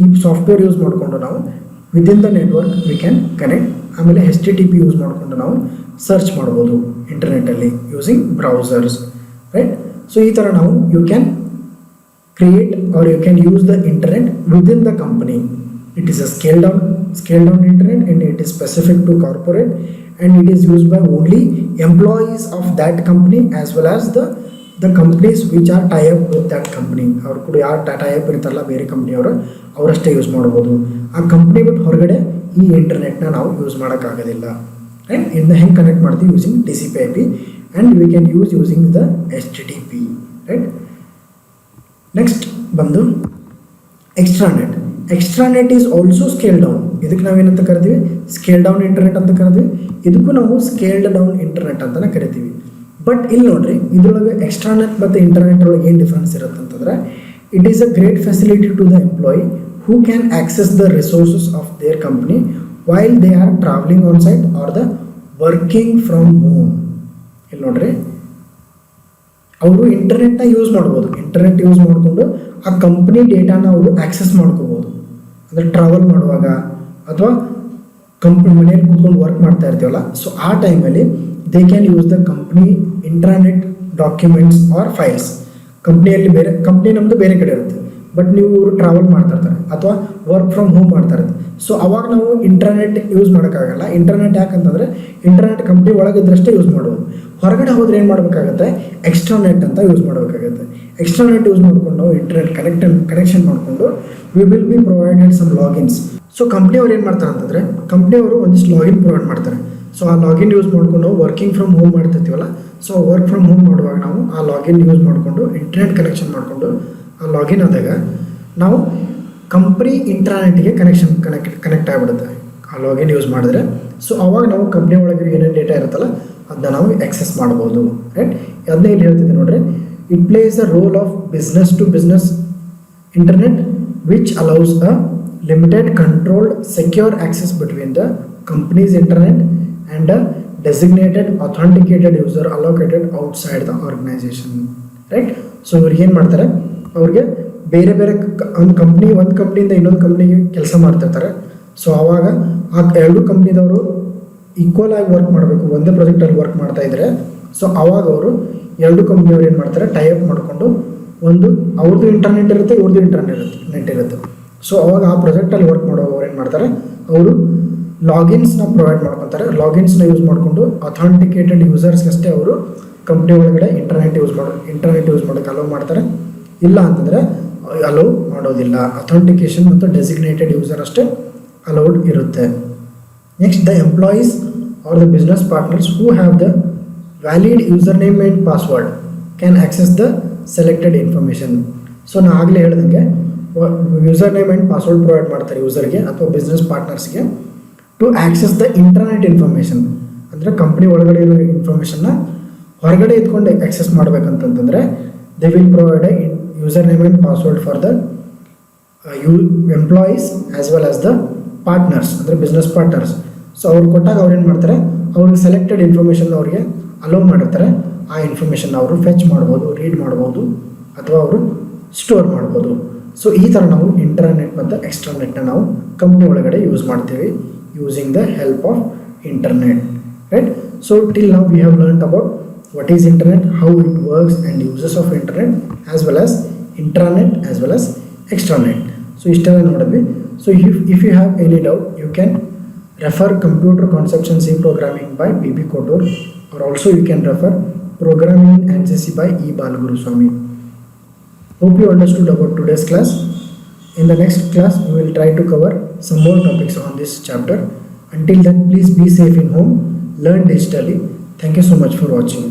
ಈ software use ಮಾಡಿಕೊಂಡು ನಾವು within the network V can connect. ಆಮೇಲೆ HTTP use ಮಾಡಿಕೊಂಡು ನಾವು ಸರ್ಚ್ ಮಾಡ್ಬೋದು ಇಂಟರ್ನೆಟ್ಟಲ್ಲಿ ಯೂಸಿಂಗ್ ಬ್ರೌಸರ್ಸ್, ರೈಟ್. ಸೊ ಈ ಥರ ನಾವು you can create or you can use the internet within the company. It is a scale down internet and it is specific to corporate and it is used by only employees of that company as well as the companies which are tie up with that company. ಅವರು ಕೂಡ ಯಾರು tie up ಇರ್ತಾರಲ್ಲ ಬೇರೆ ಕಂಪ್ನಿಯವರು ಅವರಷ್ಟೇ use ಮಾಡ್ಬೋದು. ಆ company ಬಿಟ್ಟು ಹೊರಗಡೆ ಈ ಇಂಟರ್ನೆಟ್ನ ನಾವು ಯೂಸ್ ಮಾಡೋಕ್ಕಾಗೋದಿಲ್ಲ, ರೈಟ್. ಇದನ್ನ ಹೆಂಗೆ ಕನೆಕ್ಟ್ ಮಾಡ್ತೀವಿ using TCP/IP and we can using the HTTP, right. Next ಬಂದು extranet. Extranet is also scale down. ಇದಕ್ಕೆ ನಾವೇನಂತ ಕರಿತೀವಿ, ಸ್ಕೇಲ್ ಡೌನ್ ಇಂಟರ್ನೆಟ್ ಅಂತ ಕರಿತೀವಿ. ಇದಕ್ಕೂ ನಾವು ಸ್ಕೇಲ್ಡ್ ಡೌನ್ ಇಂಟರ್ನೆಟ್ ಅಂತಲೇ ಕರಿತೀವಿ. ಬಟ್ ಇಲ್ಲಿ ನೋಡ್ರಿ, ಇದರೊಳಗೆ ಎಕ್ಸ್ಟ್ರಾನೆಟ್ ಮತ್ತು ಇಂಟರ್ನೆಟ್ ಒಳಗೆ ಏನು ಡಿಫ್ರೆನ್ಸ್ ಇರುತ್ತೆ ಅಂತಂದರೆ it is a great facility to the employee who can access the resources of their company while they are travelling on site or the working from home. ಇಲ್ಲಿ ನೋಡ್ರಿ, ಅವರು ಇಂಟರ್ನೆಟ್ನ ಯೂಸ್ ಮಾಡ್ಬೋದು. ಇಂಟರ್ನೆಟ್ ಯೂಸ್ ಮಾಡಿಕೊಂಡು ಆ company ಡೇಟಾನ ಅವರು access ಮಾಡ್ಕೋಬೋದು. ಅಂದರೆ ಟ್ರಾವೆಲ್ ಮಾಡುವಾಗ ಅಥವಾ ಮನೇಲಿ ಕೂತ್ಕೊಂಡು ವರ್ಕ್ ಮಾಡ್ತಾ ಇರ್ತೀವಲ್ಲ, ಸೊ ಆ ಟೈಮಲ್ಲಿ they can use the company intranet documents or files. ಕಂಪ್ನಿಯಲ್ಲಿ ಬೇರೆ ಕಂಪ್ನಿ ನಮ್ಮದು ಬೇರೆ ಕಡೆ ಇರುತ್ತೆ, ಬಟ್ ನೀವು ಟ್ರಾವೆಲ್ ಮಾಡ್ತಾ ಇರ್ತಾರೆ ಅಥವಾ ವರ್ಕ್ ಫ್ರಮ್ ಹೋಮ್ ಮಾಡ್ತಾ ಇರುತ್ತೆ. ಸೊ ಅವಾಗ ನಾವು ಇಂಟರ್ನೆಟ್ ಯೂಸ್ ಮಾಡೋಕ್ಕಾಗಲ್ಲ. ಇಂಟರ್ನೆಟ್ ಯಾಕಂತಂದರೆ ಇಂಟರ್ನೆಟ್ ಕಂಪ್ನಿ ಒಳಗಿದ್ರಷ್ಟೇ ಯೂಸ್ ಮಾಡ್ಬೋದು. ಹೊರಗಡೆ ಹೋದ್ರೆ ಏನು ಮಾಡಬೇಕಾಗತ್ತೆ, ಎಕ್ಸ್ಟ್ರಾನೆಟ್ ಅಂತ ಯೂಸ್ ಮಾಡಬೇಕಾಗತ್ತೆ. ಎಕ್ಸ್ಟ್ರಾನೆಟ್ ಯೂಸ್ ಮಾಡಿಕೊಂಡು ನಾವು ಇಂಟರ್ನೆಟ್ ಕನೆಕ್ಷನ್ ಮಾಡಿಕೊಂಡು we will be provided some logins. So ಕಂಪ್ನಿಯವ್ರು ಏನು ಮಾಡ್ತಾರೆ ಅಂತಂದರೆ, ಕಂಪ್ನಿಯವರು ಒಂದಿಷ್ಟು ಲಾಗಿನ್ ಪ್ರೊವೈಡ್ ಮಾಡ್ತಾರೆ. ಸೊ ಆ ಲಾಗಿನ್ ಯೂಸ್ ಮಾಡಿಕೊಂಡು ನಾವು ವರ್ಕಿಂಗ್ ಫ್ರಮ್ ಹೋಮ್ ಮಾಡ್ತಿರ್ತೀವಲ್ಲ, ಸೊ ವರ್ಕ್ ಫ್ರಮ್ ಹೋಮ್ ಮಾಡುವಾಗ ನಾವು ಆ ಲಾಗಿನ್ ಯೂಸ್ ಮಾಡಿಕೊಂಡು ಇಂಟರ್ನೆಟ್ ಕನೆಕ್ಷನ್ ಮಾಡಿಕೊಂಡು ಆ ಲಾಗಿನ್ ಆದಾಗ ನಾವು ಕಂಪ್ನಿ ಇಂಟರ್ನೆಟ್ಗೆ ಕನೆಕ್ಟ್ ಆಗಿಬಿಡುತ್ತೆ ಆ ಲಾಗಿನ್ ಯೂಸ್ ಮಾಡಿದ್ರೆ. ಸೊ ಅವಾಗ ನಾವು ಕಂಪ್ನಿ ಒಳಗೆ ಏನೇನು ಡೇಟಾ ಇರುತ್ತಲ್ಲ ಅದನ್ನ ನಾವು ಆಕ್ಸೆಸ್ ಮಾಡ್ಬೋದು, ರೈಟ್. ಅದನ್ನೇ ಇಲ್ಲಿ ಹೇಳ್ತಿದ್ದೆ ನೋಡ್ರಿ, it place a role of business to business internet which allows a limited controlled secure access between the company's internet and a designated authenticated user allocated outside the organization, right. So ಇವ್ರಿಗೆ ಏನು ಮಾಡ್ತಾರೆ, ಅವ್ರಿಗೆ ಬೇರೆ ಬೇರೆ ಒಂದು ಕಂಪ್ನಿಯಿಂದ ಇನ್ನೊಂದು ಕಂಪ್ನಿಗೆ ಕೆಲಸ ಮಾಡ್ತಿರ್ತಾರೆ. ಸೊ ಆವಾಗ ಆ ಎರಡು ಕಂಪ್ನಿದವರು ಈಕ್ವಲ್ ಆಗಿ ವರ್ಕ್ ಮಾಡಬೇಕು, ಒಂದೇ ಪ್ರಾಜೆಕ್ಟಲ್ಲಿ ವರ್ಕ್ ಮಾಡ್ತಾ ಇದ್ದಾರೆ. ಸೊ ಆವಾಗ ಅವರು ಎರಡು ಕಂಪ್ನಿಯವ್ರು ಏನು ಮಾಡ್ತಾರೆ, ಟೈಅಪ್ ಮಾಡಿಕೊಂಡು ಒಂದು ಅವ್ರದ್ದು ಇಂಟರ್ನೆಟ್ ಇರುತ್ತೆ, ಇವ್ರದ್ದು ಇಂಟರ್ನೆಟ್ ಇರುತ್ತೆ. ಸೊ ಅವಾಗ ಆ ಪ್ರಾಜೆಕ್ಟಲ್ಲಿ ವರ್ಕ್ ಮಾಡೋರು ಏನು ಮಾಡ್ತಾರೆ, ಅವರು ಲಾಗಿನ್ಸ್ನ ಪ್ರೊವೈಡ್ ಮಾಡ್ಕೊತಾರೆ. ಲಾಗಿನ್ಸ್ನ ಯೂಸ್ ಮಾಡಿಕೊಂಡು ಅಥೆಂಟಿಕೇಟೆಡ್ ಯೂಸರ್ಸ್ಗಷ್ಟೇ ಅವರು ಕಂಪ್ನಿ ಒಳಗಡೆ ಇಂಟರ್ನೆಟ್ ಯೂಸ್ ಮಾಡೋಕ್ಕೆ ಅಲೋ ಮಾಡ್ತಾರೆ. ಇಲ್ಲ ಅಂತಂದರೆ ಅಲೋ ಮಾಡೋದಿಲ್ಲ. ಅಥೆಂಟಿಕೇಷನ್ ಮತ್ತು ಡೆಸಿಗ್ನೇಟೆಡ್ ಯೂಸರ್ ಅಷ್ಟೇ ಅಲೌಡ್ ಇರುತ್ತೆ. Next, the employees or the business partners who have the valid user name and password can access the selected information. So ನಾನು ಆಗಲೇ ಹೇಳ್ದಂಗೆ user name and password provide ಮಾಡ್ತಾರೆ ಯೂಸರ್ಗೆ ಅಥವಾ ಬಿಸ್ನೆಸ್ ಪಾರ್ಟ್ನರ್ಸ್ಗೆ to access the internet information. ಅಂದರೆ company ಒಳಗಡೆ ಇರೋ ಇನ್ಫಾರ್ಮೇಷನ್ನ ಹೊರಗಡೆ ಇದ್ಕೊಂಡು ಆಕ್ಸೆಸ್ ಮಾಡಬೇಕಂತಂದರೆ they will provide a user name and password for the employees as well as the partners, ಅಂದರೆ ಬಿಸ್ನೆಸ್ ಪಾರ್ಟ್ನರ್ಸ್. ಸೊ ಅವ್ರು ಕೊಟ್ಟಾಗ ಅವ್ರು ಏನು ಮಾಡ್ತಾರೆ, ಅವ್ರಿಗೆ ಸೆಲೆಕ್ಟೆಡ್ ಇನ್ಫಾರ್ಮೇಷನ್ ಅವ್ರಿಗೆ ಅಲೋ ಮಾಡಿರ್ತಾರೆ. ಆ ಇನ್ಫಾರ್ಮೇಷನ್ ಅವರು ಫೆಚ್ ಮಾಡ್ಬೋದು, ರೀಡ್ ಮಾಡ್ಬೋದು ಅಥವಾ ಅವರು ಸ್ಟೋರ್ ಮಾಡ್ಬೋದು. ಸೊ ಈ ಥರ ನಾವು ಇಂಟರ್ನೆಟ್ ಮತ್ತು ಎಕ್ಸ್ಟ್ರಾನೆಟ್ನ ನಾವು ಕಂಪ್ನಿ ಒಳಗಡೆ ಯೂಸ್ ಮಾಡ್ತೀವಿ using the help of internet, right. So till ನಾವು we have learned about what is internet, how it works and uses of internet as well as intranet as well as extranet. So ಇಷ್ಟೆಲ್ಲ ನೋಡಿದ್ವಿ. So if you have any doubt you can refer Computer Concepts and C Programming by B.B. Kotur, or also you can refer Programming in ANSYS by E. Balaguruswamy. Hope you understood about today's class. In the next class we will try to cover some more topics on this chapter. Until then, please be safe in home, learn digitally. Thank you so much for watching.